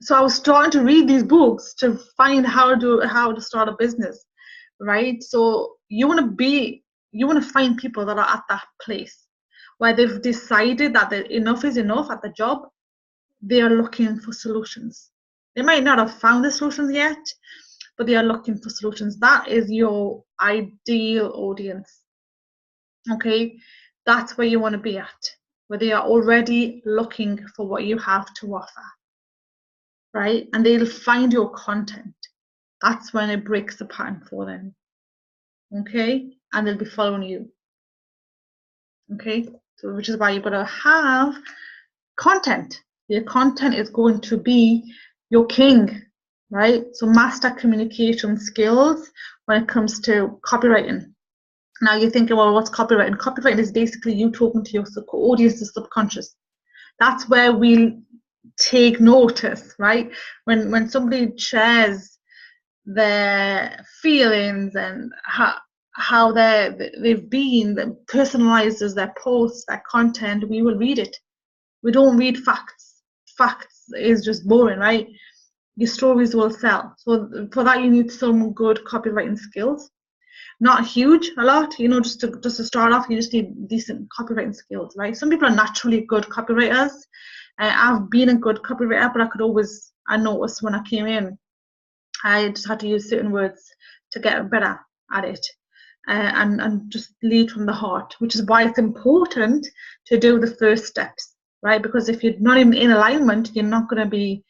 So I was starting to read these books to find how to start a business, right? So you want to find people that are at that place where they've decided that enough is enough at the job. They are looking for solutions. They might not have found the solutions yet, but they are looking for solutions. That is your ideal audience. Okay, that's where you want to be at, where they are already looking for what you have to offer, right? And they'll find your content. that's when it breaks the pattern for them. Okay, and they'll be following you. Okay, so which is why you've got to have content. Your content is going to be your king, right? So master communication skills when it comes to copywriting. Now you're thinking, well, what's copywriting? Copywriting is basically you talking to your audience, the subconscious. That's where we take notice, right? When somebody shares their feelings and how they've been, that personalizes their posts, their content, we will read it. We don't read facts. Facts is just boring, right? Your stories will sell. So for that, you need some good copywriting skills. Not huge, a lot, you know, just to start off, you just need decent copywriting skills, right? Some people are naturally good copywriters. I've been a good copywriter, but I noticed when I came in, I just had to use certain words to get better at it, and just lead from the heart, which is why it's important to do the first steps, right? Because if you're not even in alignment, you're not going to be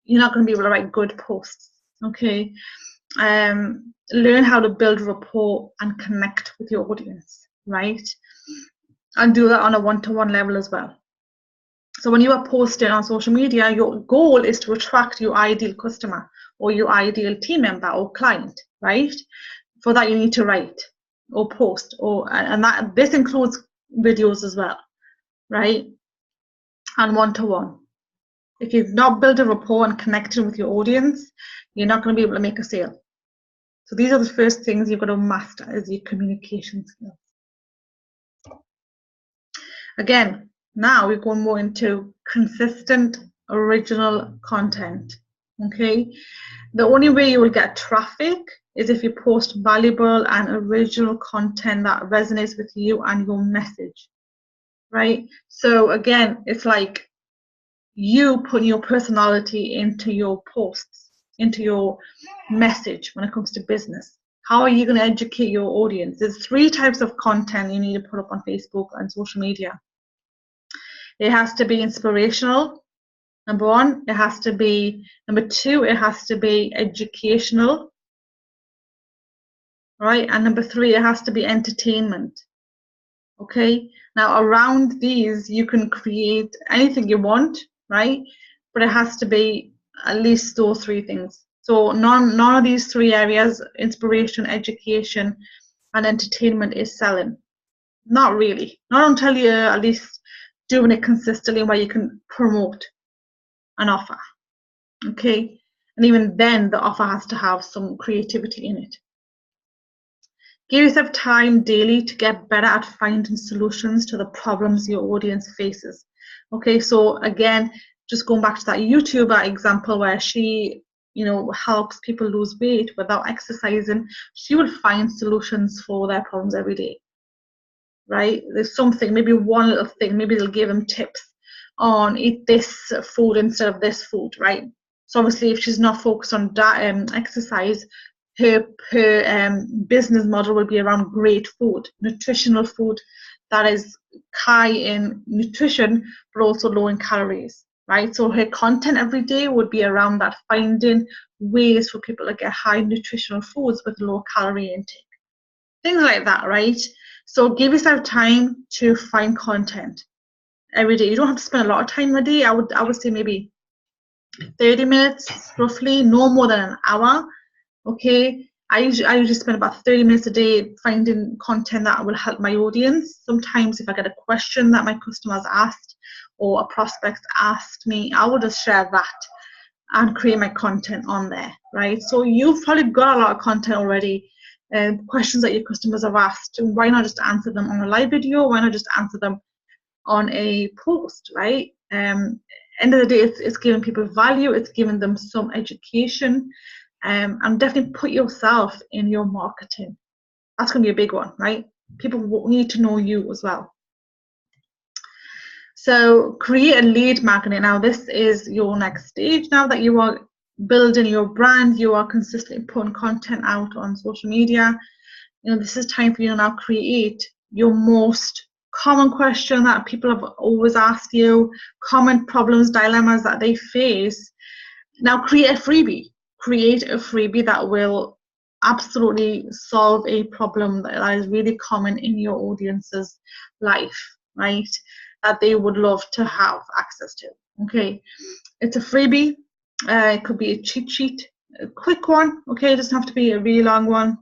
able to write good posts. Okay. Learn how to build rapport and connect with your audience, right? And do that on a one-to-one level as well. So when you are posting on social media, your goal is to attract your ideal customer or your ideal team member or client, right? For that, you need to write or post, and that this includes videos as well, right? And one-to-one. If you've not built a rapport and connected with your audience, you're not going to be able to make a sale. So these are the first things you've got to master, is your communication skills. Again, now we're going more into consistent original content. Okay, the only way you will get traffic is if you post valuable and original content that resonates with you and your message, right? So again, it's like you putting your personality into your posts, into your message when it comes to business. How are you going to educate your audience? There's 3 types of content you need to put up on Facebook and social media. It has to be inspirational, number 1. It has to be, number 2, it has to be educational, right? And number 3, it has to be entertainment. Okay, now around these you can create anything you want, right? But it has to be at least those 3 things. So none of these 3 areas, inspiration, education, and entertainment, is selling. Not really. Not until you're at least doing it consistently where you can promote an offer. Okay, and even then the offer has to have some creativity in it. Give yourself time daily to get better at finding solutions to the problems your audience faces. Okay, so again, just going back to that YouTuber example where she, you know, helps people lose weight without exercising, she will find solutions for their problems every day, right? There's something, maybe one little thing, maybe they'll give them tips on eat this food instead of this food, right? So obviously if she's not focused on exercise, her business model will be around great food, nutritional food that is high in nutrition but also low in calories, right? So her content every day would be around that, finding ways for people to get high nutritional foods with low calorie intake, things like that, right? So give yourself time to find content every day. You don't have to spend a lot of time a day. I would say maybe 30 minutes roughly, no more than an hour. Okay, I usually spend about 30 minutes a day finding content that will help my audience. Sometimes if I get a question that my customers asked or a prospect asked me, I will just share that and create my content on there, right? So you've probably got a lot of content already, questions that your customers have asked. Why not just answer them on a live video? Why not just answer them on a post, right? End of the day, it's giving people value, it's giving them some education, and definitely put yourself in your marketing. That's going to be a big one, right? People need to know you as well. So create a lead magnet. Now this is your next stage. Now that you are building your brand, you are consistently putting content out on social media, you know, this is time for you to now create your most common question that people have always asked you, common problems, dilemmas that they face. Now create a freebie. create a freebie that will absolutely solve a problem that is really common in your audience's life, right? That they would love to have access to. Okay, it's a freebie. It could be a cheat sheet, a quick one. Okay, it doesn't have to be a really long one.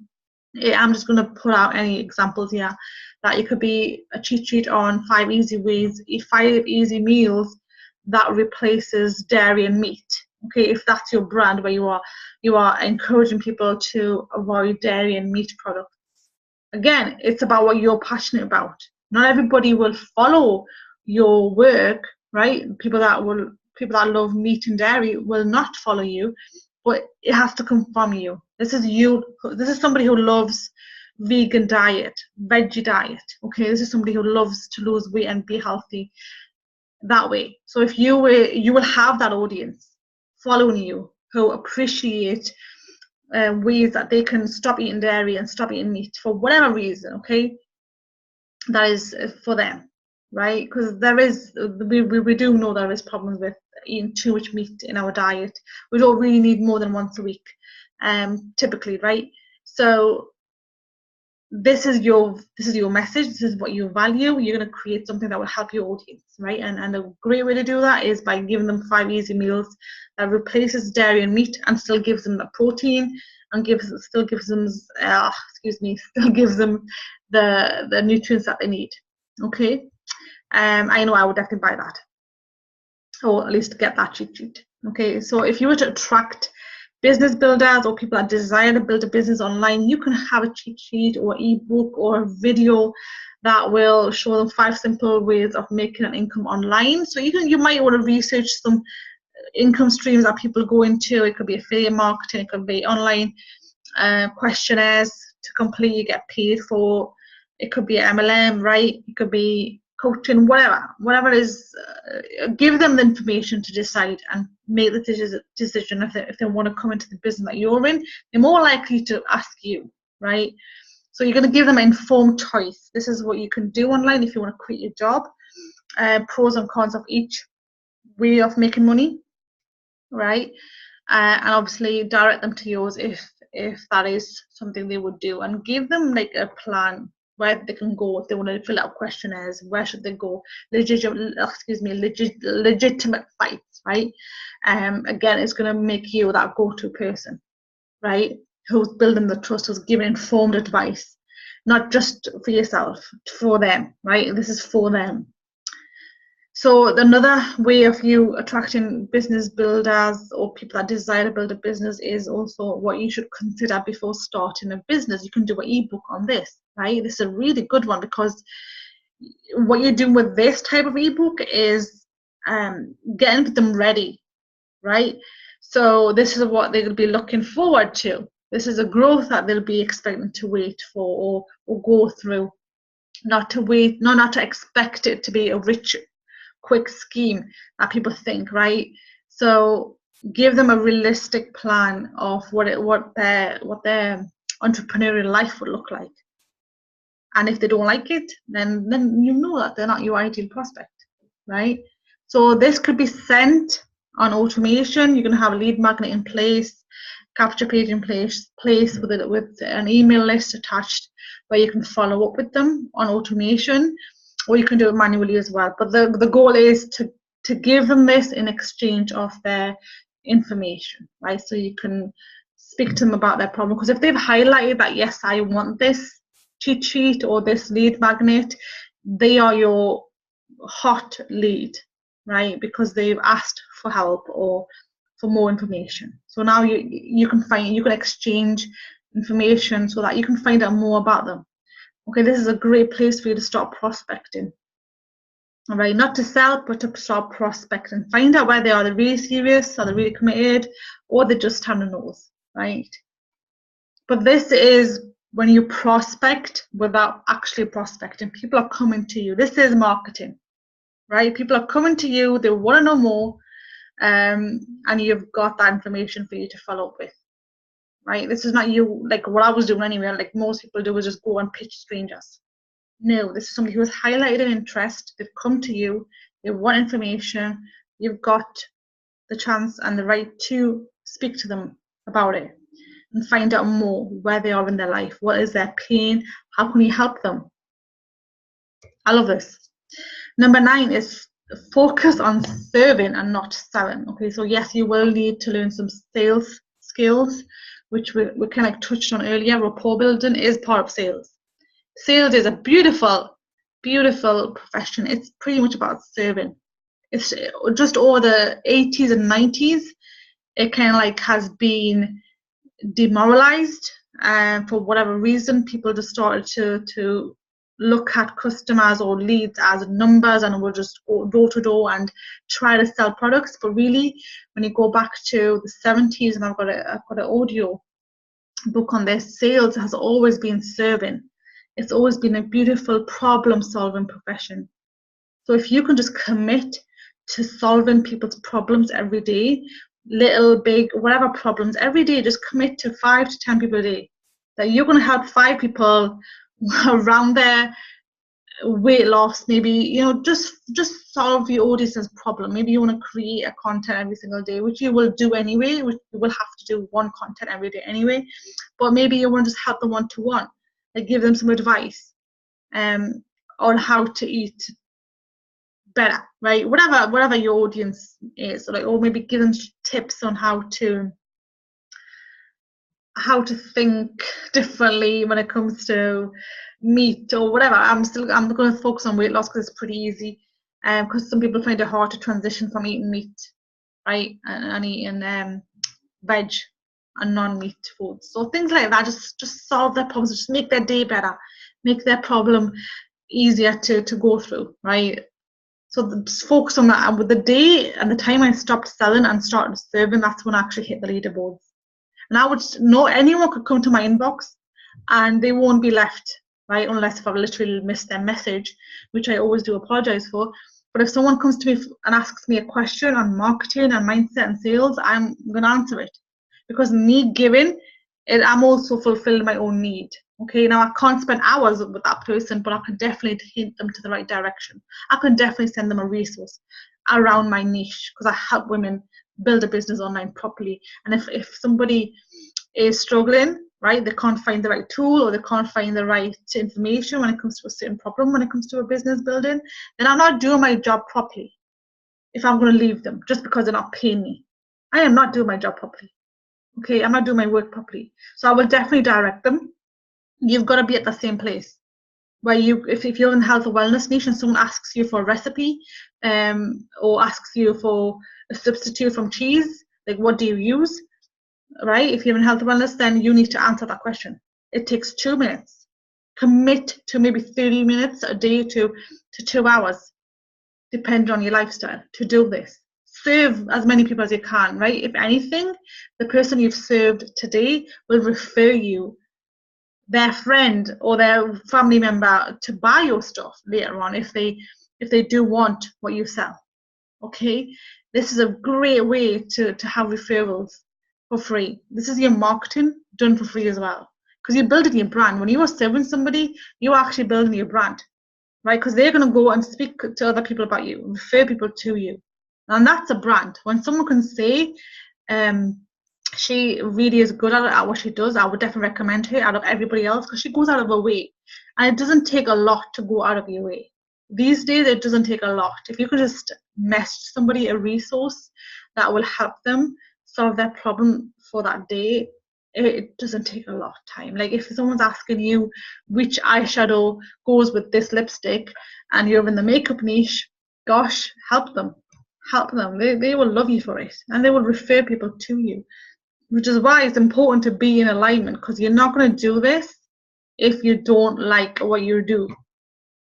I'm just going to put out any examples here. That it could be a cheat sheet on 5 easy ways, 5 easy meals that replaces dairy and meat. Okay, if that's your brand, where you are encouraging people to avoid dairy and meat products. Again, it's about what you're passionate about. Not everybody will follow your work, right? People that love meat and dairy will not follow you, but it has to come from you. This is somebody who loves vegan diet, veggie diet. Okay, this is somebody who loves to lose weight and be healthy that way. So if you will have that audience following you who appreciate ways that they can stop eating dairy and stop eating meat for whatever reason. Okay, that is for them, right? Because we do know there is problems with eating too much meat in our diet. We don't really need more than once a week, typically, right? So this is your message. This is what you value. You're going to create something that will help your audience, right? And a great way to do that is by giving them 5 easy meals that replaces dairy and meat and still gives them the protein and still gives them the nutrients that they need. Okay, I know I would definitely buy that, or at least get that cheat sheet. Okay, so if you were to attract business builders or people that desire to build a business online, you can have a cheat sheet or ebook or a video that will show them 5 simple ways of making an income online. So you might want to research some income streams that people go into. It could be affiliate marketing, it could be online questionnaires to complete, you get paid for. It could be MLM, right? It could be coaching, whatever it is. Give them the information to decide and make the decision if they want to come into the business that you're in. They're more likely to ask you, right? So you're going to give them an informed choice. This is what you can do online if you want to quit your job. Pros and cons of each way of making money, right? And obviously direct them to yours if that is something they would do, and give them like a plan where they can go if they want to fill out questionnaires. Where should they go? Legitimate fights, right? Again, it's going to make you that go-to person, right? Who's building the trust, who's giving informed advice, not just for yourself, for them, right? This is for them. So another way of you attracting business builders or people that desire to build a business is also what you should consider before starting a business. You can do an ebook on this, right? This is a really good one, because what you're doing with this type of ebook is getting them ready, right? So this is what they'll be looking forward to. This is a growth that they'll be expecting to wait for or go through, not to expect it to be a rich quick scheme that people think, right? So give them a realistic plan of what their entrepreneurial life would look like. And if they don't like it, then you know that they're not your ideal prospect, right? So this could be sent on automation. You're going to have a lead magnet in place, capture page in place with an email list attached where you can follow up with them on automation, or you can do it manually as well. But the goal is to give them this in exchange of their information, right? So you can speak to them about their problem, because if they've highlighted that, yes, I want this cheat sheet or this lead magnet, they are your hot lead, right? Because they've asked for help or for more information. So now you can exchange information so that you can find out more about them. Okay, this is a great place for you to start prospecting. All right, not to sell, but to start prospecting. Find out where they are. They're really serious, are they really committed, or they just have a nose, right? But this is when you prospect without actually prospecting. People are coming to you. This is marketing, right? People are coming to you. They want to know more, and you've got that information for you to follow up with, right? This is not you, like what I was doing anyway, like most people do, is just go and pitch strangers. No, this is somebody who has highlighted an interest. They've come to you. They want information. You've got the chance and the right to speak to them about it and find out more where they are in their life. What is their pain? How can we help them? I love this. Number 9 is focus on serving and not selling. Okay, so yes, you will need to learn some sales skills, which we kind of touched on earlier. Rapport building is part of sales. Sales is a beautiful, beautiful profession. It's pretty much about serving. It's just over the 80s and 90s, it kind of like has been demoralized, and for whatever reason, people just started to look at customers or leads as numbers and will just go door to door and try to sell products. But really, when you go back to the 70s, and I've got an audio book on this, sales has always been serving. It's always been a beautiful problem solving profession. So if you can just commit to solving people's problems every day, little, big, whatever problems, every day, just commit to 5 to 10 people a day. That you're going to help 5 people around their weight loss, maybe, you know, just solve your audience's problem. Maybe you want to create a content every single day, which you will do anyway, which you will have to do one content every day anyway, but maybe you want to just help them one-to-one, like give them some advice on how to eat better, right? Whatever your audience is, like, or maybe give them tips on how to think differently when it comes to meat or whatever. I'm going to focus on weight loss because it's pretty easy, because some people find it hard to transition from eating meat, right, and eating veg and non-meat foods. So things like that, just solve their problems, just make their day better, make their problem easier to go through, right? So just focus on that. And with the day and the time I stopped selling and started serving, that's when I actually hit the leaderboards. And I would know anyone could come to my inbox and they won't be left, right? Unless if I've literally missed their message, which I always do apologize for. But if someone comes to me and asks me a question on marketing and mindset and sales, I'm going to answer it. Because me giving, I'm also fulfilling my own need. Okay, now I can't spend hours with that person, but I can definitely hint them to the right direction. I can definitely send them a resource around my niche, because I help women build a business online properly. And if somebody is struggling, right, they can't find the right tool or they can't find the right information when it comes to a certain problem, when it comes to a business building, then I'm not doing my job properly if I'm going to leave them just because they're not paying me. I am not doing my job properly. Okay, I'm not doing my work properly. So I will definitely direct them. You've got to be at the same place where if you're in health or wellness niche and someone asks you for a recipe, or asks you for a substitute from cheese, like what do you use, right? If you're in health or wellness, then you need to answer that question. It takes 2 minutes. Commit to maybe 30 minutes a day to 2 hours, depending on your lifestyle, to do this. Serve as many people as you can, right? If anything, the person you've served today will refer you their friend or their family member to buy your stuff later on if they do want what you sell. Okay, this is a great way to have referrals for free. This is your marketing done for free as well, because you're building your brand. When you are serving somebody, you're actually building your brand, right? Because they're going to go and speak to other people about you, refer people to you, and that's a brand. When someone can say, she really is good at what she does, I would definitely recommend her out of everybody else, because she goes out of her way, and it doesn't take a lot to go out of your way. These days, it doesn't take a lot. If you could just message somebody a resource that will help them solve their problem for that day, it doesn't take a lot of time. Like if someone's asking you which eyeshadow goes with this lipstick and you're in the makeup niche, gosh, help them. They will love you for it, and they will refer people to you. Which is why it's important to be in alignment, because you're not going to do this if you don't like what you do.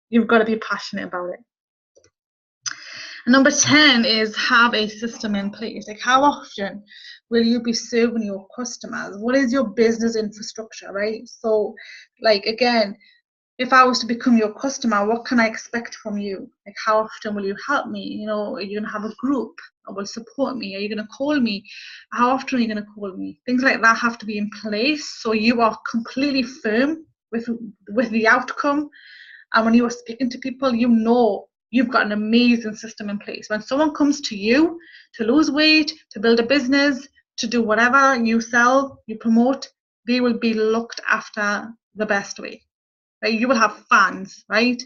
You've got to be passionate about it. And number 10 is have a system in place. Like, how often will you be serving your customers? What is your business infrastructure, right? So, like, again, if I was to become your customer, what can I expect from you? Like, how often will you help me? You know, are you going to have a group that will support me? Are you going to call me? How often are you going to call me? Things like that have to be in place, so you are completely firm with the outcome. And when you are speaking to people, you know you've got an amazing system in place. When someone comes to you to lose weight, to build a business, to do whatever you sell, you promote, they will be looked after the best way. Right? You will have fans, right?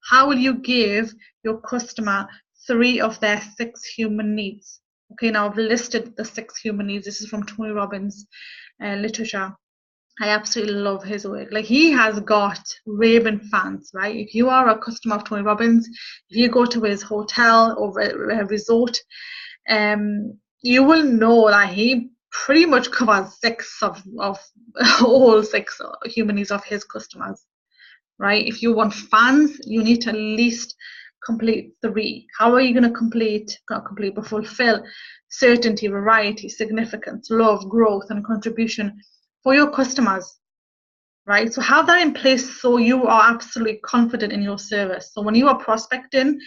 How will you give your customer 3 of their 6 human needs? Okay, now I've listed the 6 human needs. This is from Tony Robbins' literature. I absolutely love his work. Like, he has got raving fans, right? If you are a customer of Tony Robbins, if you go to his hotel or resort, you will know that he pretty much covers 6 of all 6 human needs of his customers, right? If you want fans, you need to at least complete 3. How are you going to but fulfill certainty, variety, significance, love, growth, and contribution for your customers, right? So have that in place so you are absolutely confident in your service. So when you are prospecting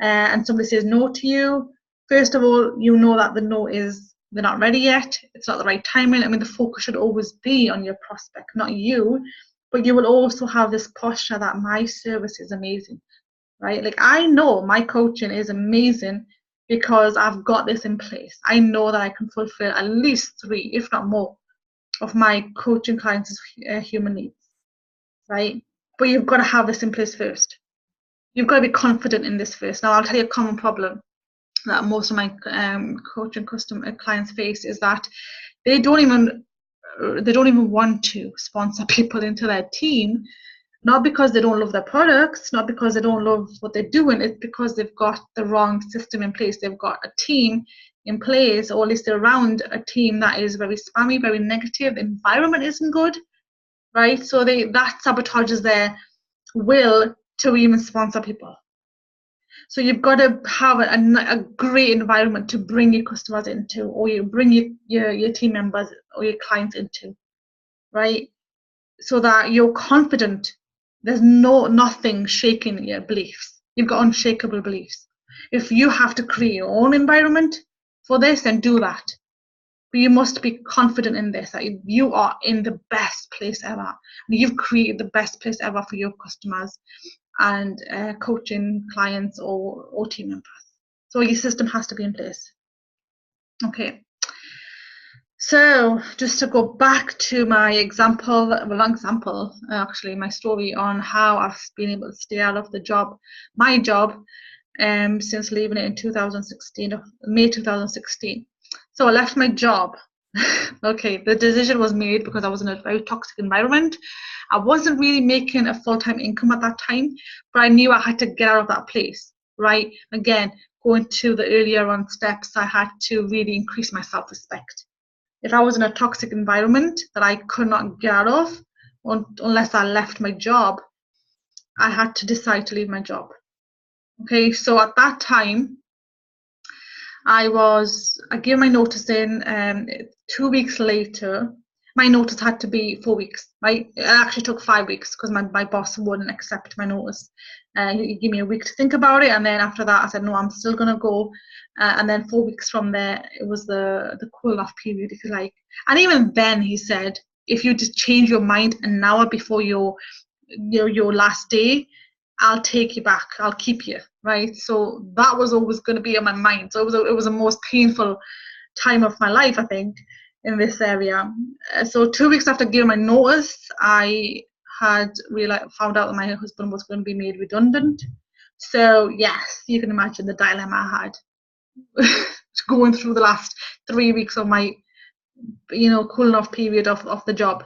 and somebody says no to you, first of all, you know that the no is they're not ready yet. It's not the right timing. I mean, the focus should always be on your prospect, not you. But you will also have this posture that my service is amazing, right? Like, I know my coaching is amazing because I've got this in place. I know that I can fulfill at least 3, if not more, of my coaching clients' human needs, right? But you've got to have this in place first. You've got to be confident in this first. Now, I'll tell you a common problem that most of my coaching customer clients face is that they don't even want to sponsor people into their team, not because they don't love their products, not because they don't love what they're doing. It's because they've got the wrong system in place. They've got a team in place, or at least they're around a team that is very spammy, very negative. The environment isn't good, right? So that sabotages their will to even sponsor people. So you've got to have a great environment to bring your customers into, or you bring your team members or your clients into, right? So that you're confident. There's nothing shaking your beliefs. You've got unshakable beliefs. If you have to create your own environment for this, then do that. But you must be confident in this, that you are in the best place ever. And you've created the best place ever for your customers and coaching clients or team members. So your system has to be in place. Okay. So just to go back to my my story on how I've been able to stay out of my job, since leaving it in 2016, May 2016. So I left my job. Okay, the decision was made because I was in a very toxic environment. I wasn't really making a full-time income at that time, but I knew I had to get out of that place, right? Again, going to the earlier on steps, I had to really increase my self-respect. If I was in a toxic environment that I could not get out of unless I left my job, I had to decide to leave my job. Okay, so at that time, I gave my notice in. 2 weeks later, my notice had to be 4 weeks, right? It actually took 5 weeks because my boss wouldn't accept my notice. He gave me a week to think about it, and then after that, I said, no, I'm still going to go. And then 4 weeks from there, it was the cool-off period, if you like. And even then, he said, if you just change your mind an hour before your last day, I'll take you back. I'll keep you, right? So that was always going to be on my mind. So it was the most painful time of my life, I think, in this area. So 2 weeks after giving my notice, I had found out that my husband was going to be made redundant. So yes, you can imagine the dilemma I had going through the last 3 weeks of my, cooling off period of the job.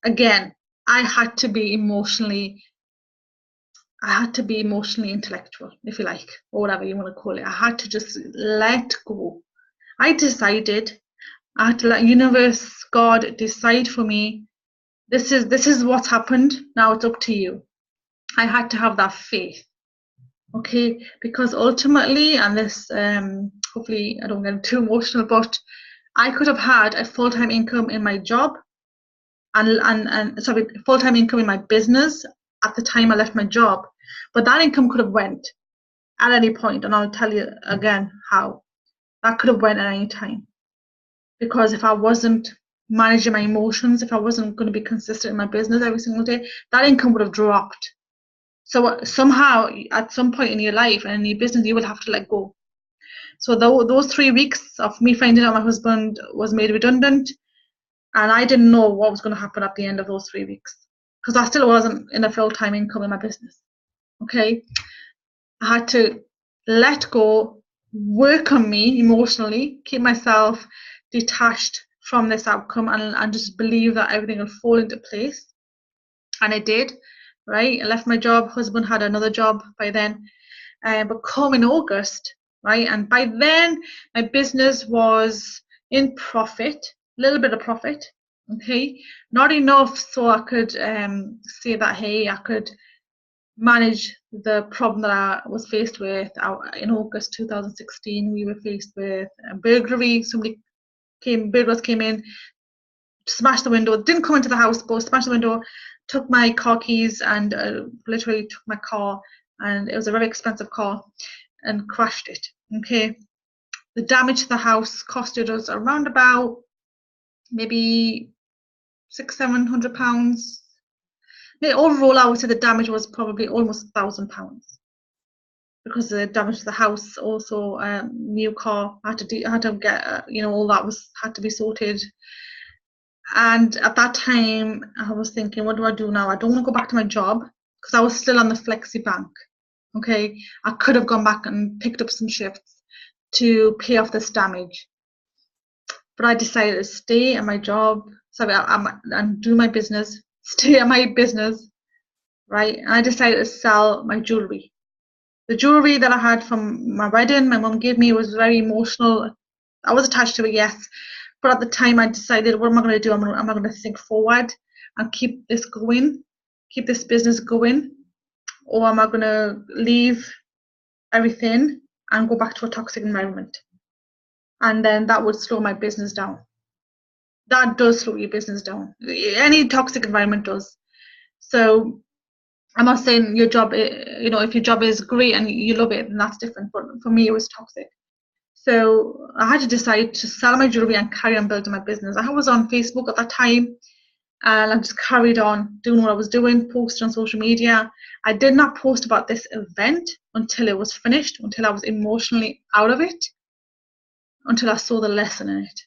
Again, I had to be emotionally intellectual, if you like, or whatever you want to call it. I had to just let go. I decided I had to let universe, God decide for me. This is what's happened. Now it's up to you. I had to have that faith. Okay, because ultimately, and this hopefully I don't get too emotional, but I could have had a full-time income in my job and full-time income in my business at the time I left my job, but that income could have went at any point, and I'll tell you again how. That could have went at any time, because if I wasn't managing my emotions, if I wasn't going to be consistent in my business every single day, that income would have dropped. So somehow, at some point in your life and in your business, you will have to let go. So those 3 weeks of me finding out my husband was made redundant, and I didn't know what was going to happen at the end of those 3 weeks, because I still wasn't in a full-time income in my business. Okay, I had to let go, work on me emotionally, keep myself detached from this outcome, and just believe that everything would fall into place. And it did, right? I left my job. Husband had another job by then. But come in August, right? And by then, my business was in profit, a little bit of profit, okay? Not enough so I could say that, hey, I could manage the problem that I was faced with. In August 2016, we were faced with a burglary. Burglars came in, smashed the window, didn't come into the house, but smashed the window, took my car keys, and literally took my car, and it was a very expensive car, and crashed it. Okay, the damage to the house costed us around about maybe £600-700. Overall, I would say the damage was probably almost £1,000, because the damage to the house, also new car, I had to get all that had to be sorted. And at that time, I was thinking, what do I do now? I don't want to go back to my job, because I was still on the flexi bank. Okay, I could have gone back and picked up some shifts to pay off this damage, but I decided to stay at my job. And do my business, stay at my business, right? And I decided to sell my jewelry. The jewelry that I had from my wedding, my mum gave me, was very emotional. I was attached to it, yes. But at the time, I decided, what am I going to do? Am I going to think forward and keep this going, keep this business going? Or am I going to leave everything and go back to a toxic environment? And then that would slow my business down. That does slow your business down. Any toxic environment does. So I'm not saying your job, if your job is great and you love it, then that's different. But for me, it was toxic. So I had to decide to sell my jewelry and carry on building my business. I was on Facebook at that time, and I just carried on doing what I was doing, posting on social media. I did not post about this event until it was finished, until I was emotionally out of it, until I saw the lesson in it.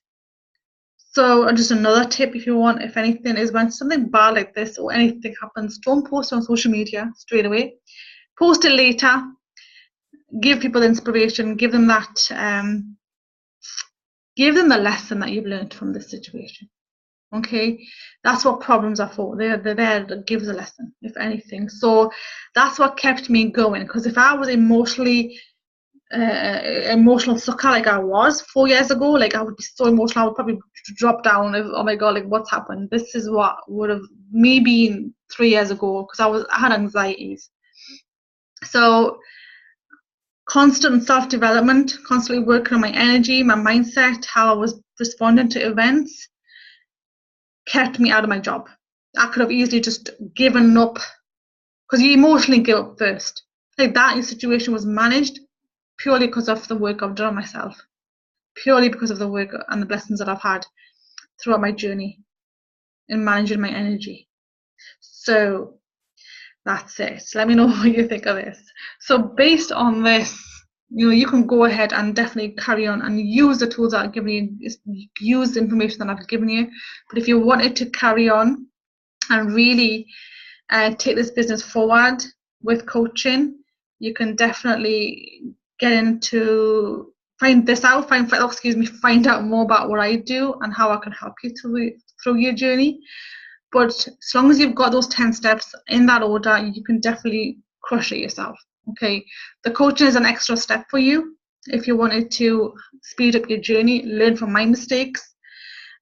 So just another tip, if you want, if anything, is when something bad like this or anything happens, don't post on social media straight away. Post it later. Give people inspiration. Give them that. Give them the lesson that you've learned from this situation. Okay, that's what problems are for. They're there to give a lesson, if anything. So that's what kept me going. Because if I was emotional sucker like I was 4 years ago, like I would be so emotional, I would probably drop down. Oh my god, like what's happened? This is what would have me been 3 years ago, because I had anxieties. So constant self-development, constantly working on my energy, my mindset, how I was responding to events, kept me out of my job. I could have easily just given up, because you emotionally give up first. Like that situation was managed purely because of the work I've done on myself, purely because of the work and the blessings that I've had throughout my journey in managing my energy. So that's it. Let me know what you think of this. So based on this, you can go ahead and definitely carry on and use the tools that I've given you, use the information that I've given you. But if you wanted to carry on and really take this business forward with coaching, you can definitely get into find out more about what I do and how I can help you through your journey. But as long as you've got those 10 steps in that order, you can definitely crush it yourself. Okay, the coaching is an extra step for you if you wanted to speed up your journey, learn from my mistakes,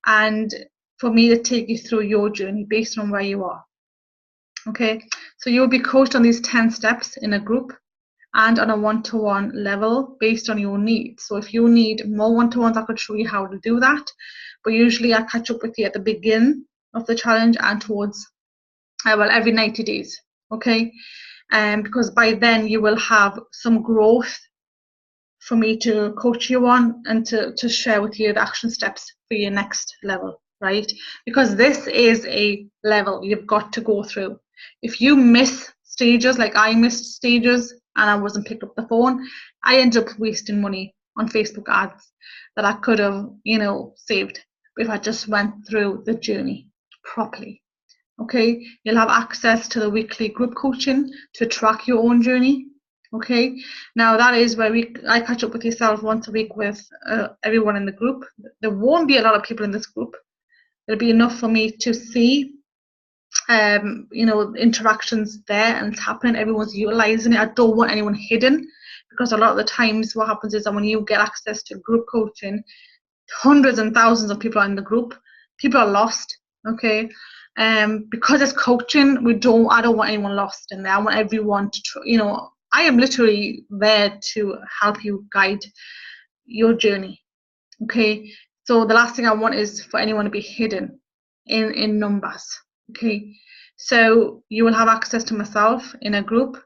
and for me to take you through your journey based on where you are. Okay, so you will be coached on these 10 steps in a group and on a one-to-one level based on your needs. So if you need more one-to-ones, I could show you how to do that. But usually I catch up with you at the beginning of the challenge and towards, every 90 days. Okay, because by then you will have some growth for me to coach you on and to share with you the action steps for your next level, right? Because this is a level you've got to go through. If you miss stages, like I missed stages and I wasn't picked up the phone, I ended up wasting money on Facebook ads that I could have, saved if I just went through the journey properly. Okay, you'll have access to the weekly group coaching to track your own journey. Okay, now that is where I catch up with yourself once a week with everyone in the group. There won't be a lot of people in this group. It'll be enough for me to see interactions there and it's happening. Everyone's utilizing it. I don't want anyone hidden, because a lot of the times what happens is that when you get access to group coaching, hundreds and thousands of people are in the group, people are lost. Okay, because it's coaching, I don't want anyone lost in there. I want everyone to I am literally there to help you guide your journey. Okay, so the last thing I want is for anyone to be hidden in numbers. Okay, so you will have access to myself in a group,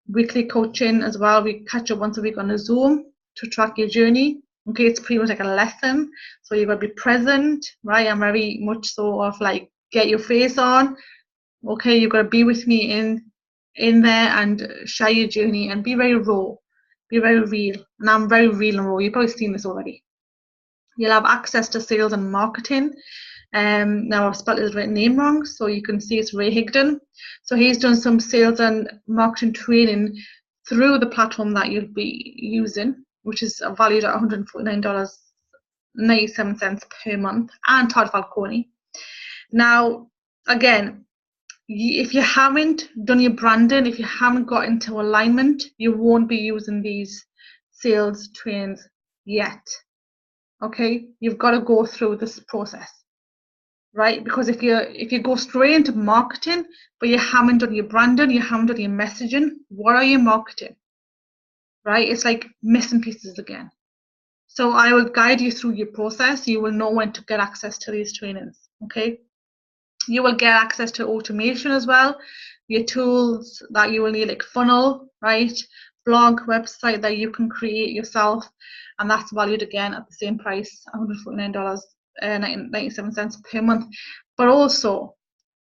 weekly coaching as well. We catch up once a week on a Zoom to track your journey. Okay, it's pretty much like a lesson, so you've got to be present, right? I'm very much sort of like get your face on. Okay, you've got to be with me in there and share your journey and be very raw, be very real. And I'm very real and raw. You've probably seen this already. You'll have access to sales and marketing. Now I've spelled his name wrong, so you can see it's Ray Higdon. So he's done some sales and marketing training through the platform that you'll be using, which is valued at $149.97 per month, and Todd Falcone. Now, again, if you haven't done your branding, if you haven't got into alignment, you won't be using these sales trains yet. Okay, you've got to go through this process, right? Because if you go straight into marketing, but you haven't done your branding, you haven't done your messaging, what are you marketing? Right? It's like missing pieces again. So I will guide you through your process. You will know when to get access to these trainings. Okay. You will get access to automation as well, your tools that you will need, like funnel, right? Blog, website that you can create yourself, and that's valued again at the same price, $149.97 per month. But also,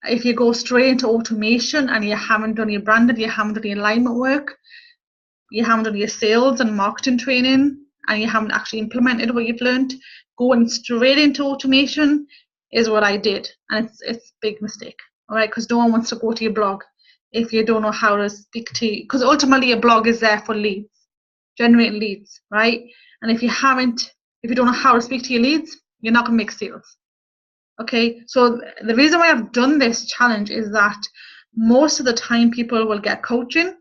if you go straight into automation and you haven't done your branding, you haven't done your alignment work, you haven't done your sales and marketing training, and you haven't actually implemented what you've learned, going straight into automation is what I did, and it's a big mistake. All right, because no one wants to go to your blog if you don't know how to speak to you, because ultimately your blog is there for leads, generate leads, right? And if you don't know how to speak to your leads, you're not going to make sales. Okay, so the reason why I've done this challenge is that most of the time people will get coaching,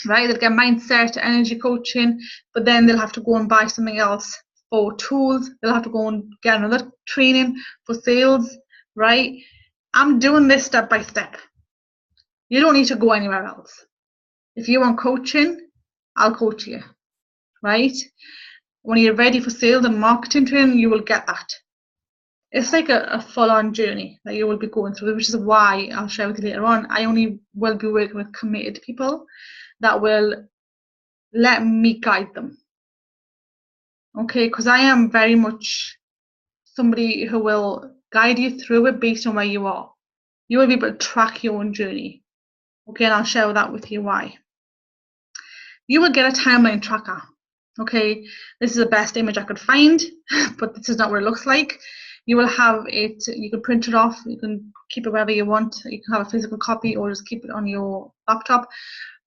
right? They'll get mindset, energy coaching, but then they'll have to go and buy something else for tools. They'll have to go and get another training for sales, right? I'm doing this step by step. You don't need to go anywhere else. If you want coaching, I'll coach you, right? When you're ready for sales and marketing training, you will get that. It's like a full-on journey that you will be going through, which is why I'll share with you later on. I only will be working with committed people that will let me guide them. Okay, because I am very much somebody who will guide you through it based on where you are. You will be able to track your own journey. Okay, and I'll share that with you why. You will get a timeline tracker. Okay, this is the best image I could find, but this is not what it looks like. You will have it, you can print it off, you can keep it wherever you want, you can have a physical copy or just keep it on your laptop.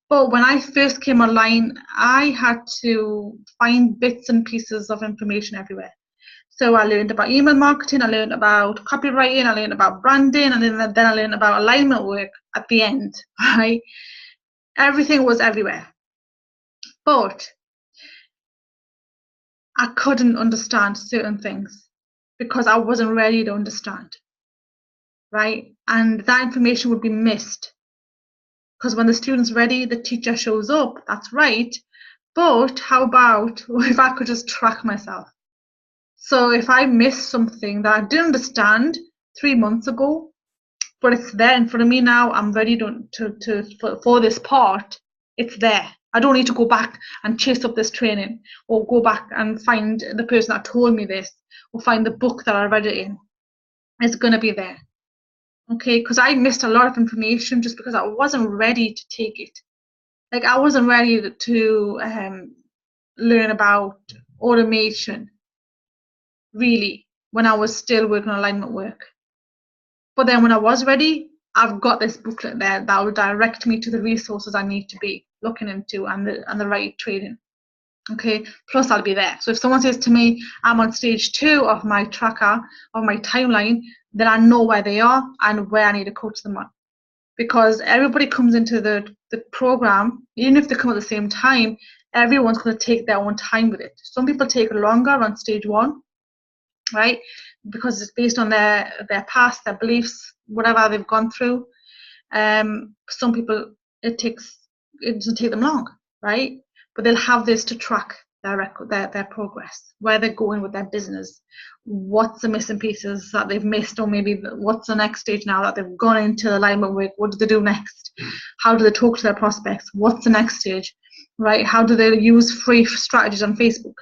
But when I first came online, I had to find bits and pieces of information everywhere. So I learned about email marketing, I learned about copywriting, I learned about branding, and then I learned about alignment work at the end, right? Everything was everywhere. But I couldn't understand certain things because I wasn't ready to understand, right? And that information would be missed. Because when the student's ready, the teacher shows up, that's right. But how about if I could just track myself? So if I miss something that I didn't understand 3 months ago, but it's there in front of me now, I'm ready for this part, it's there. I don't need to go back and chase up this training or go back and find the person that told me this or find the book that I read it in. It's going to be there. Okay, because I missed a lot of information just because I wasn't ready to take it. Like I wasn't ready to learn about automation, really, when I was still working on alignment work. But then when I was ready, I've got this booklet there that will direct me to the resources I need to be looking into and the right training. Okay, plus I'll be there. So if someone says to me, I'm on stage 2 of my tracker, of my timeline, then I know where they are and where I need to coach them on. Because everybody comes into the program, even if they come at the same time, everyone's going to take their own time with it. Some people take longer on stage 1, right? Because it's based on their past, their beliefs, whatever they've gone through. Some people, it doesn't take them long, right? But they'll have this to track their record, their progress, where they're going with their business, what's the missing pieces that they've missed, or maybe what's the next stage now that they've gone into alignment work. What do they do next? How do they talk to their prospects? What's the next stage, right? How do they use free strategies on Facebook?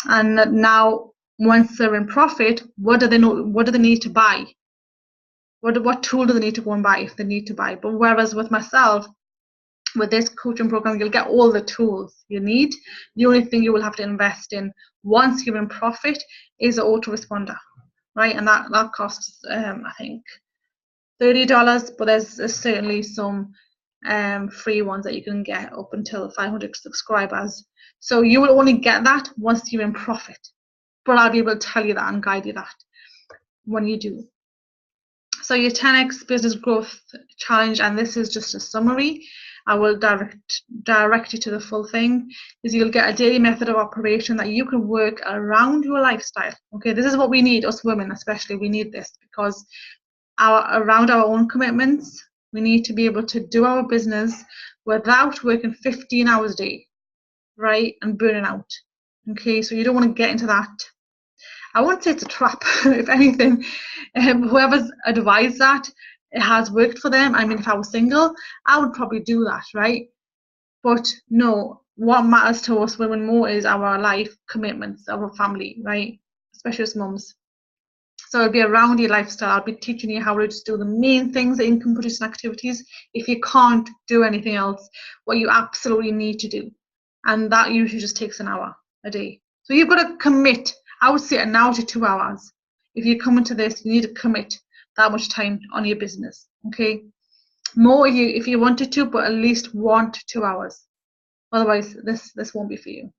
And now, once they're in profit, what do they know? What do they need to buy? What tool do they need to go and buy if they need to buy? But whereas with myself, with this coaching program, you'll get all the tools you need. The only thing you will have to invest in once you're in profit is an autoresponder, right? And that costs, I think, $30, but there's certainly some free ones that you can get up until 500 subscribers. So you will only get that once you're in profit. But I'll be able to tell you that and guide you that when you do. So your 10x business growth challenge, and this is just a summary, I will direct you to the full thing, is you'll get a daily method of operation that you can work around your lifestyle. Okay, this is what we need, us women especially, we need this, because around our own commitments, we need to be able to do our business without working 15 hours a day, right, and burning out. Okay, so you don't want to get into that. I won't say it's a trap. If anything, whoever's advised that, it has worked for them. I mean, if I was single, I would probably do that, right? But no, what matters to us women more is our life commitments, our family, right? Especially as mums. So it'll be around your lifestyle. I'll be teaching you how to just do the main things, the income producing activities. If you can't do anything else, what you absolutely need to do. And that usually just takes an hour a day. So you've got to commit. I would say an hour to 2 hours. If you come into this, you need to commit that much time on your business. Okay, more if you wanted to, but at least 1 to 2 hours. Otherwise, this won't be for you.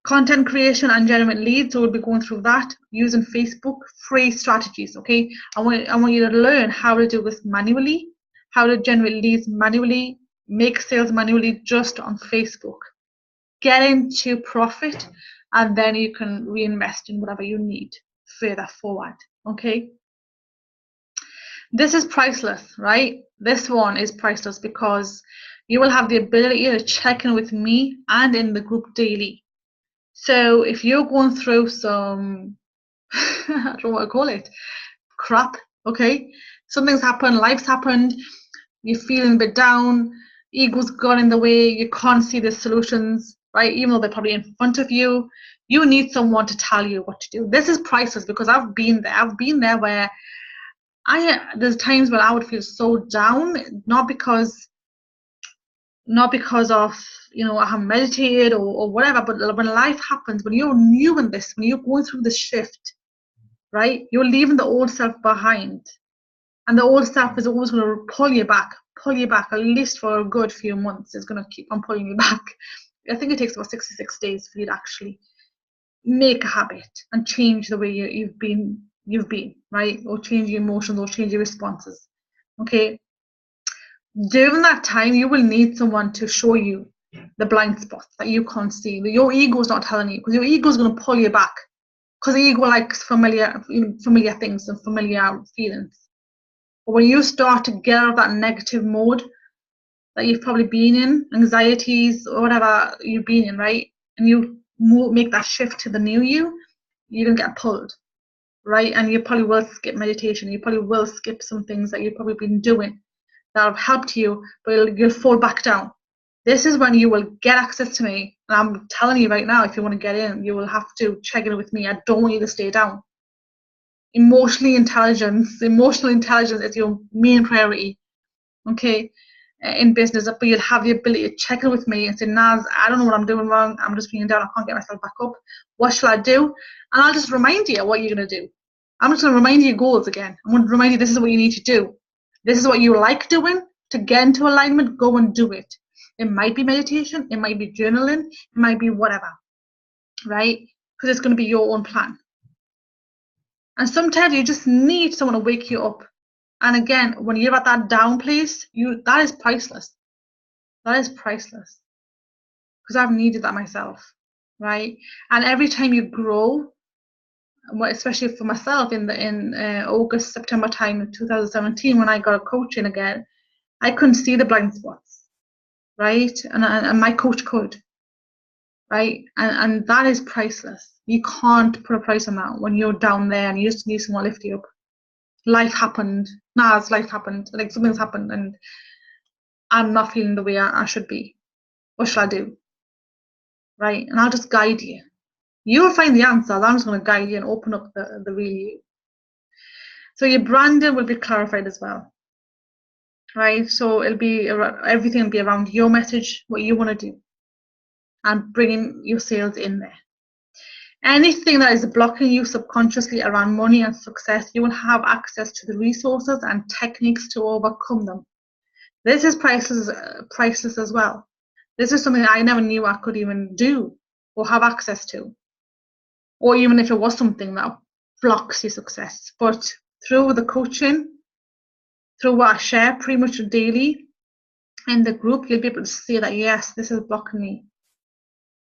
Content creation and generate leads. So we'll be going through that using Facebook free strategies. Okay, I want you to learn how to do this manually, how to generate leads manually, make sales manually just on Facebook. Get into profit, and then you can reinvest in whatever you need further forward. Okay, this is priceless, right? This one is priceless because you will have the ability to check in with me and in the group daily. So if you're going through some I don't know what to call it, crap, okay, something's happened, life's happened, you're feeling a bit down, ego's gone in the way, you can't see the solutions, right? Even though they're probably in front of you, you need someone to tell you what to do. This is priceless because I've been there. I've been there where there's times when I would feel so down, not because of, you know, I haven't meditated or whatever, but when life happens, when you're new in this, when you're going through this shift, right, you're leaving the old self behind, and the old self is always going to pull you back, at least for a good few months. It's going to keep on pulling you back. I think it takes about 66 days for you to actually make a habit and change the way you've been, right, or change your emotions or change your responses. Okay, during that time, you will need someone to show you the blind spots that you can't see. Your ego is not telling you, because your ego is going to pull you back, because the ego likes familiar things and familiar feelings. But when you start to get out of that negative mode that you've probably been in, anxieties or whatever you've been in, right, and you make that shift to the new you're going to get pulled, right? And you probably will skip meditation. You probably will skip some things that you've probably been doing that have helped you, but you'll fall back down. This is when you will get access to me. And I'm telling you right now, if you want to get in, you will have to check in with me. I don't want you to stay down. Emotional intelligence is your main priority. Okay, in business, but you'll have the ability to check in with me and say, Naz, I don't know what I'm doing wrong. I'm just feeling down. I can't get myself back up. What shall I do? And I'll just remind you what you're going to do. I'm just going to remind you your goals again. I'm going to remind you this is what you need to do. This is what you like doing. To get into alignment, go and do it. It might be meditation. It might be journaling. It might be whatever, right? Because it's going to be your own plan. And sometimes you just need someone to wake you up. And again, when you're at that down place, that is priceless. That is priceless. Because I've needed that myself, right? And every time you grow, especially for myself in August, September time of 2017, when I got a coaching again, I couldn't see the blind spots, right? And my coach could, right? And that is priceless. You can't put a price on that when you're down there and you just need someone to lift you up. Life happened. Life happened. Like something's happened and I'm not feeling the way I should be. What shall I do? Right? And I'll just guide you. You'll find the answers. I'm just going to guide you and open up the real you. So your branding will be clarified as well. Right? So everything will be around your message, what you want to do, and bringing your sales in there. Anything that is blocking you subconsciously around money and success, you will have access to the resources and techniques to overcome them. This is priceless as well. This is something I never knew I could even do or have access to, or even if it was something that blocks your success. But through the coaching, through what I share pretty much daily in the group, you'll be able to see that, yes, this is blocking me.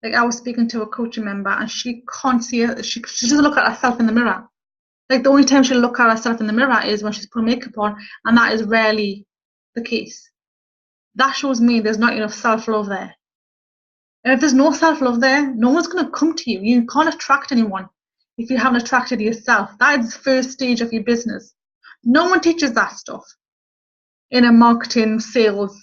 Like I was speaking to a coaching member and she can't see it. She doesn't look at herself in the mirror. Like the only time she'll look at herself in the mirror is when she's putting makeup on, and that is rarely the case. That shows me there's not enough self-love there. And if there's no self-love there, no one's going to come to you. You can't attract anyone if you haven't attracted yourself. That is the first stage of your business. No one teaches that stuff in a marketing sales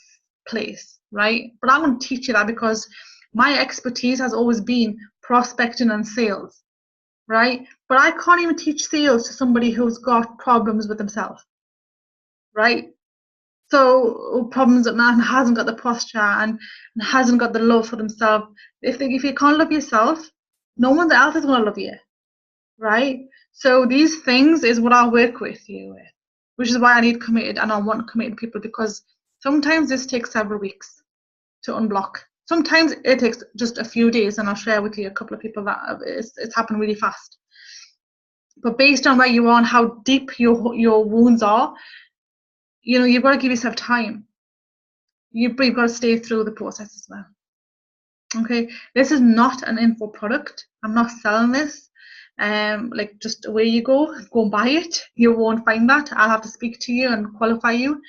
place, right? But I want to teach you that because my expertise has always been prospecting and sales, right? But I can't even teach sales to somebody who's got problems with themselves, right? So problems that man hasn't got the posture and hasn't got the love for themselves. If you can't love yourself, no one else is going to love you, right? So these things is what I work with you with, which is why I need committed and I want committed people, because sometimes this takes several weeks to unblock. Sometimes it takes just a few days, and I'll share with you a couple of people that it's happened really fast. But based on where you are and how deep your wounds are, you've got to give yourself time. You've got to stay through the process as well. Okay, this is not an info product. I'm not selling this. Like just away you go and buy it. You won't find that. I'll have to speak to you and qualify you.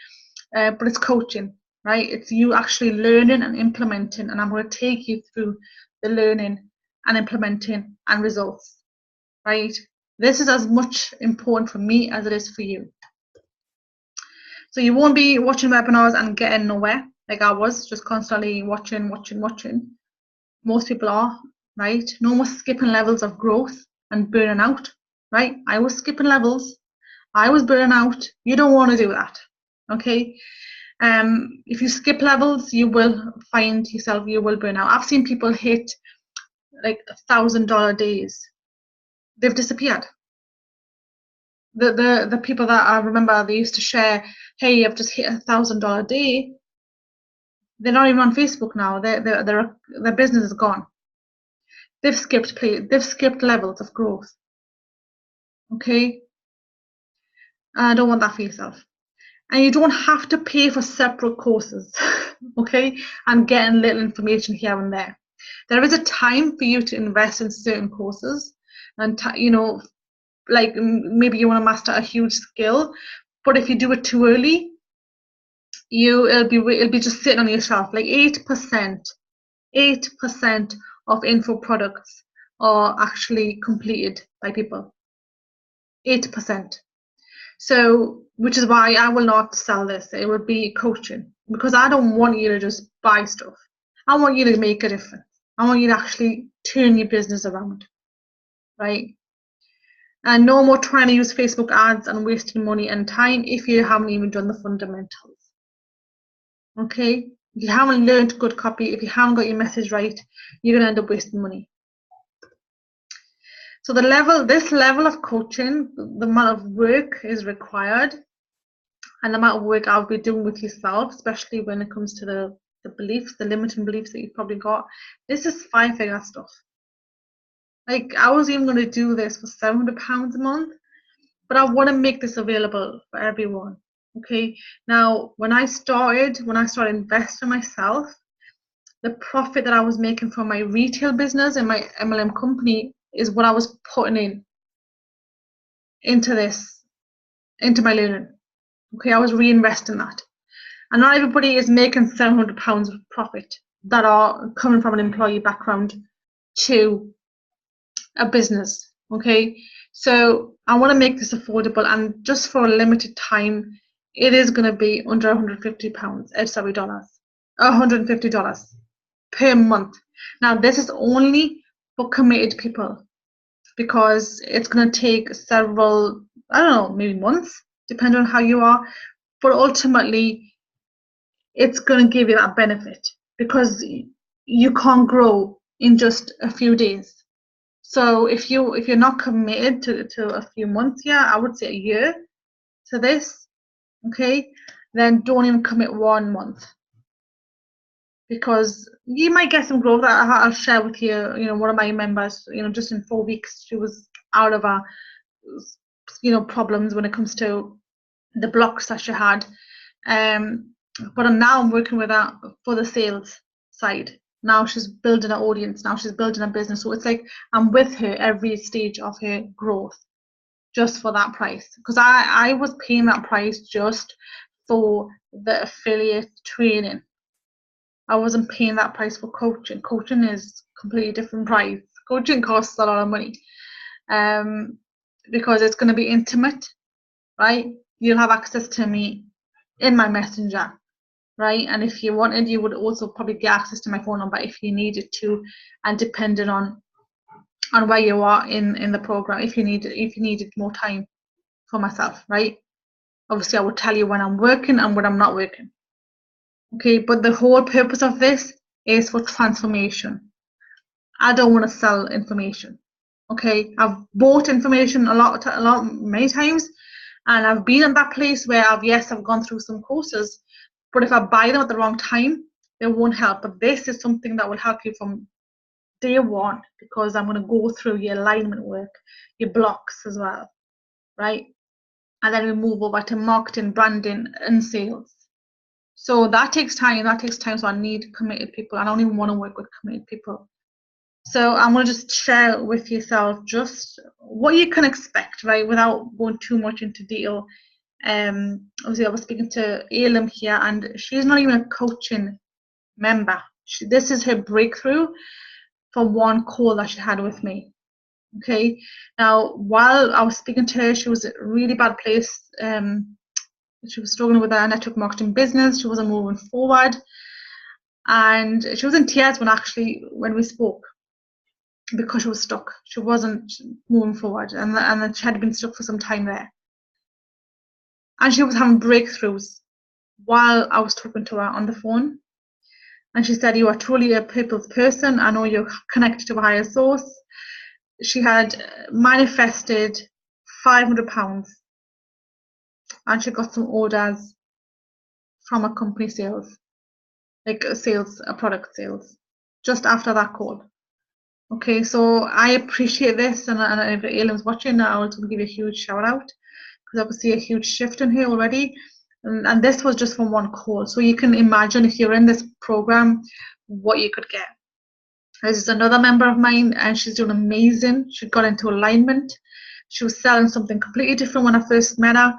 But it's coaching, right? It's you actually learning and implementing, and I'm going to take you through the learning and implementing and results, right? This is as much important for me as it is for you. So you won't be watching webinars and getting nowhere like I was, just constantly watching. Most people are, right? No more skipping levels of growth and burning out, right? I was skipping levels. I was burning out. You don't want to do that, okay? If you skip levels, you will find yourself, you will burn out. I've seen people hit like $1,000 days. They've disappeared. The people that I remember, they used to share, hey, I've just hit $1,000 day. They're not even on Facebook now. Their business is gone. They've skipped levels of growth. Okay? I don't want that for yourself. And you don't have to pay for separate courses, okay? And getting little information here and there. There is a time for you to invest in certain courses, and like maybe you want to master a huge skill, but if you do it too early, it'll be just sitting on your shelf. Like 8% of info products are actually completed by people. 8%. So, which is why I will not sell this. It will be coaching, because I don't want you to just buy stuff. I want you to make a difference. I want you to actually turn your business around, right? And no more trying to use Facebook ads and wasting money and time if you haven't even done the fundamentals. Okay, if you haven't learned good copy, if you haven't got your message right, you're gonna end up wasting money. So this level of coaching, the amount of work is required, and the amount of work I'll be doing with yourself, especially when it comes to the beliefs, the limiting beliefs that you've probably got. This is 5-figure stuff. Like, I was even going to do this for £700 a month, but I want to make this available for everyone. Okay. Now, when I started investing in myself, the profit that I was making from my retail business and my MLM company is what I was putting into my learning. Okay, I was reinvesting that. And not everybody is making £700 of profit that are coming from an employee background to a business. Okay, so I want to make this affordable, and just for a limited time, it is going to be under £150, dollars, $150 per month. Now, this is only for committed people, because it's going to take several, I don't know, maybe months, depending on how you are. But ultimately, it's going to give you that benefit, because you can't grow in just a few days. So if you're not committed to a few months, yeah, I would say a year to this, okay, then don't even commit 1 month, because you might get some growth. I'll share with you, one of my members, just in 4 weeks, she was out of her, problems when it comes to the blocks that she had. But now I'm working with her for the sales side. Now she's building an audience. Now she's building a business. So it's like I'm with her every stage of her growth, just for that price. Because I was paying that price just for the affiliate training. I wasn't paying that price for coaching. Coaching is completely different price. Coaching costs a lot of money, because it's going to be intimate, right? You'll have access to me in my messenger, right? And if you wanted, you would also probably get access to my phone number if you needed to, and depending on where you are in the program, if you needed more time for myself, right? Obviously, I would tell you when I'm working and when I'm not working. Okay, but the whole purpose of this is for transformation. I don't want to sell information. Okay, I've bought information many times, and I've been in that place where I've gone through some courses, but if I buy them at the wrong time, they won't help. But this is something that will help you from day one, because I'm going to go through your alignment work, your blocks as well, right? And then we move over to marketing, branding, and sales. So that takes time. So I need committed people. I don't even want to work with committed people. So I'm going to just share with yourself just what you can expect, right, without going too much into detail. Obviously, I was speaking to Elam here, and she's not even a coaching member. This is her breakthrough from one call that she had with me. Okay. Now, while I was speaking to her, she was in a really bad place. She was struggling with her network marketing business. She wasn't moving forward, and she was in tears when we spoke, because she was stuck. She wasn't moving forward, and she had been stuck for some time there. And she was having breakthroughs while I was talking to her on the phone. And she said, "You are truly a people's person. I know you're connected to a higher source." She had manifested £500, and she got some orders from a company sales, like a product sales, just after that call. Okay, so I appreciate this, and if Ailen's watching, I want to give you a huge shout out, because I could see a huge shift in here already. And this was just from one call. So you can imagine, if you're in this program, what you could get. This is another member of mine, and she's doing amazing. She got into alignment. She was selling something completely different when I first met her.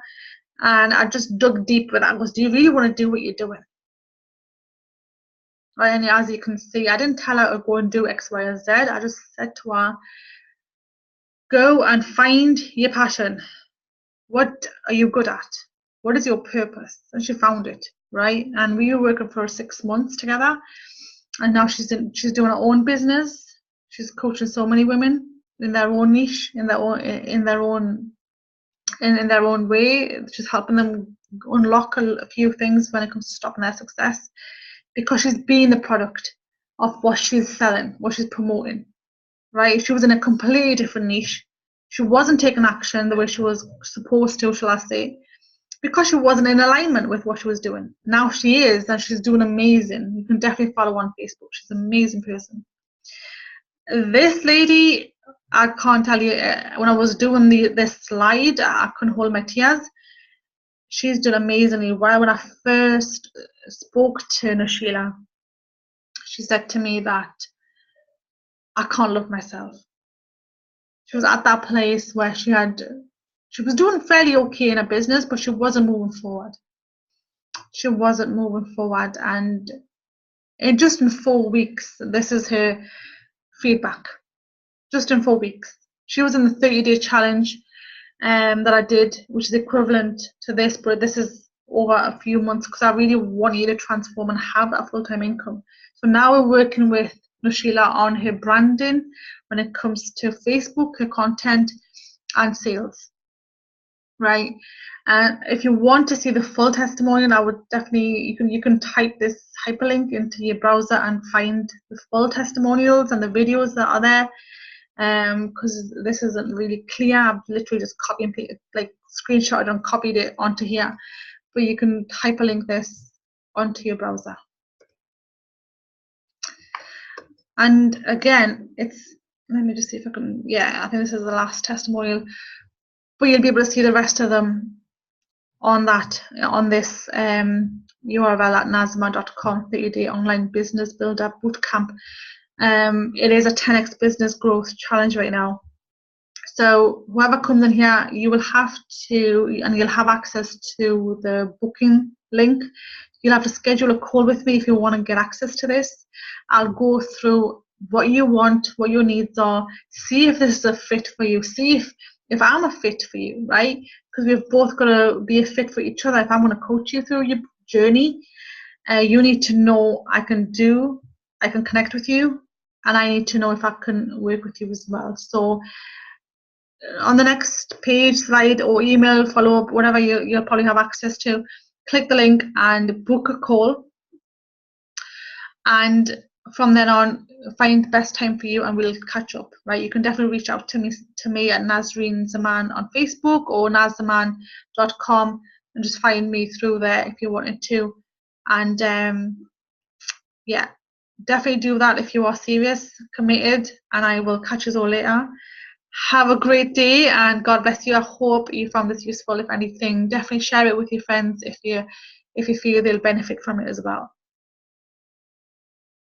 And I just dug deep with that. Do you really want to do what you're doing? And as you can see, I didn't tell her to go and do X, Y, or Z. I just said to her, go and find your passion. What are you good at? What is your purpose? And she found it, right? And we were working for 6 months together, and now she's doing her own business. She's coaching so many women in their own niche, in their own way. She's helping them unlock a few things when it comes to stopping their success, because she's been the product of what she's selling, what she's promoting, right? She was in a completely different niche. She wasn't taking action the way she was supposed to, shall I say, because she wasn't in alignment with what she was doing. Now she is, and she's doing amazing. You can definitely follow her on Facebook. She's an amazing person. This lady, I can't tell you, when I was doing this slide, I couldn't hold my tears. She's done amazingly well. When I first spoke to Nashila, she said to me that I can't love myself. She was at that place where she was doing fairly okay in her business, but she wasn't moving forward. She wasn't moving forward, and just in 4 weeks, this is her feedback. Just in 4 weeks, she was in the 30-day challenge that I did, which is equivalent to this, but this is over a few months because I really want you to transform and have that full-time income. So now we're working with Nashila on her branding when it comes to Facebook, her content, and sales. Right, and if you want to see the full testimonial, I would definitely, you can type this hyperlink into your browser and find the full testimonials and the videos that are there, because this isn't really clear. I've literally just copied and pasted, like screenshotted and copied it onto here, but you can hyperlink this onto your browser. And again, it's, let me just see if I can, yeah, I think this is the last testimonial, but you'll be able to see the rest of them on this URL at nazma.com, 30-day online business builder bootcamp. It is a 10x business growth challenge right now. So whoever comes in here, you will have to, and you'll have access to the booking link. You'll have to schedule a call with me if you want to get access to this. I'll go through what you want, what your needs are, see if this is a fit for you, see if I'm a fit for you, right? Because we've both got to be a fit for each other. If I'm going to coach you through your journey, you need to know I can connect with you, and I need to know if I can work with you as well. So on the next page, slide, or email, follow up, whatever you'll probably have access to, click the link and book a call. And from then on, find the best time for you and we'll catch up, right? You can definitely reach out to me at Nazreen Zaman on Facebook or nazzaman.com and just find me through there if you wanted to. And yeah, definitely do that if you are serious, committed, and I will catch you all later. Have a great day and God bless you. I hope you found this useful. If anything, definitely share it with your friends if you feel they'll benefit from it as well.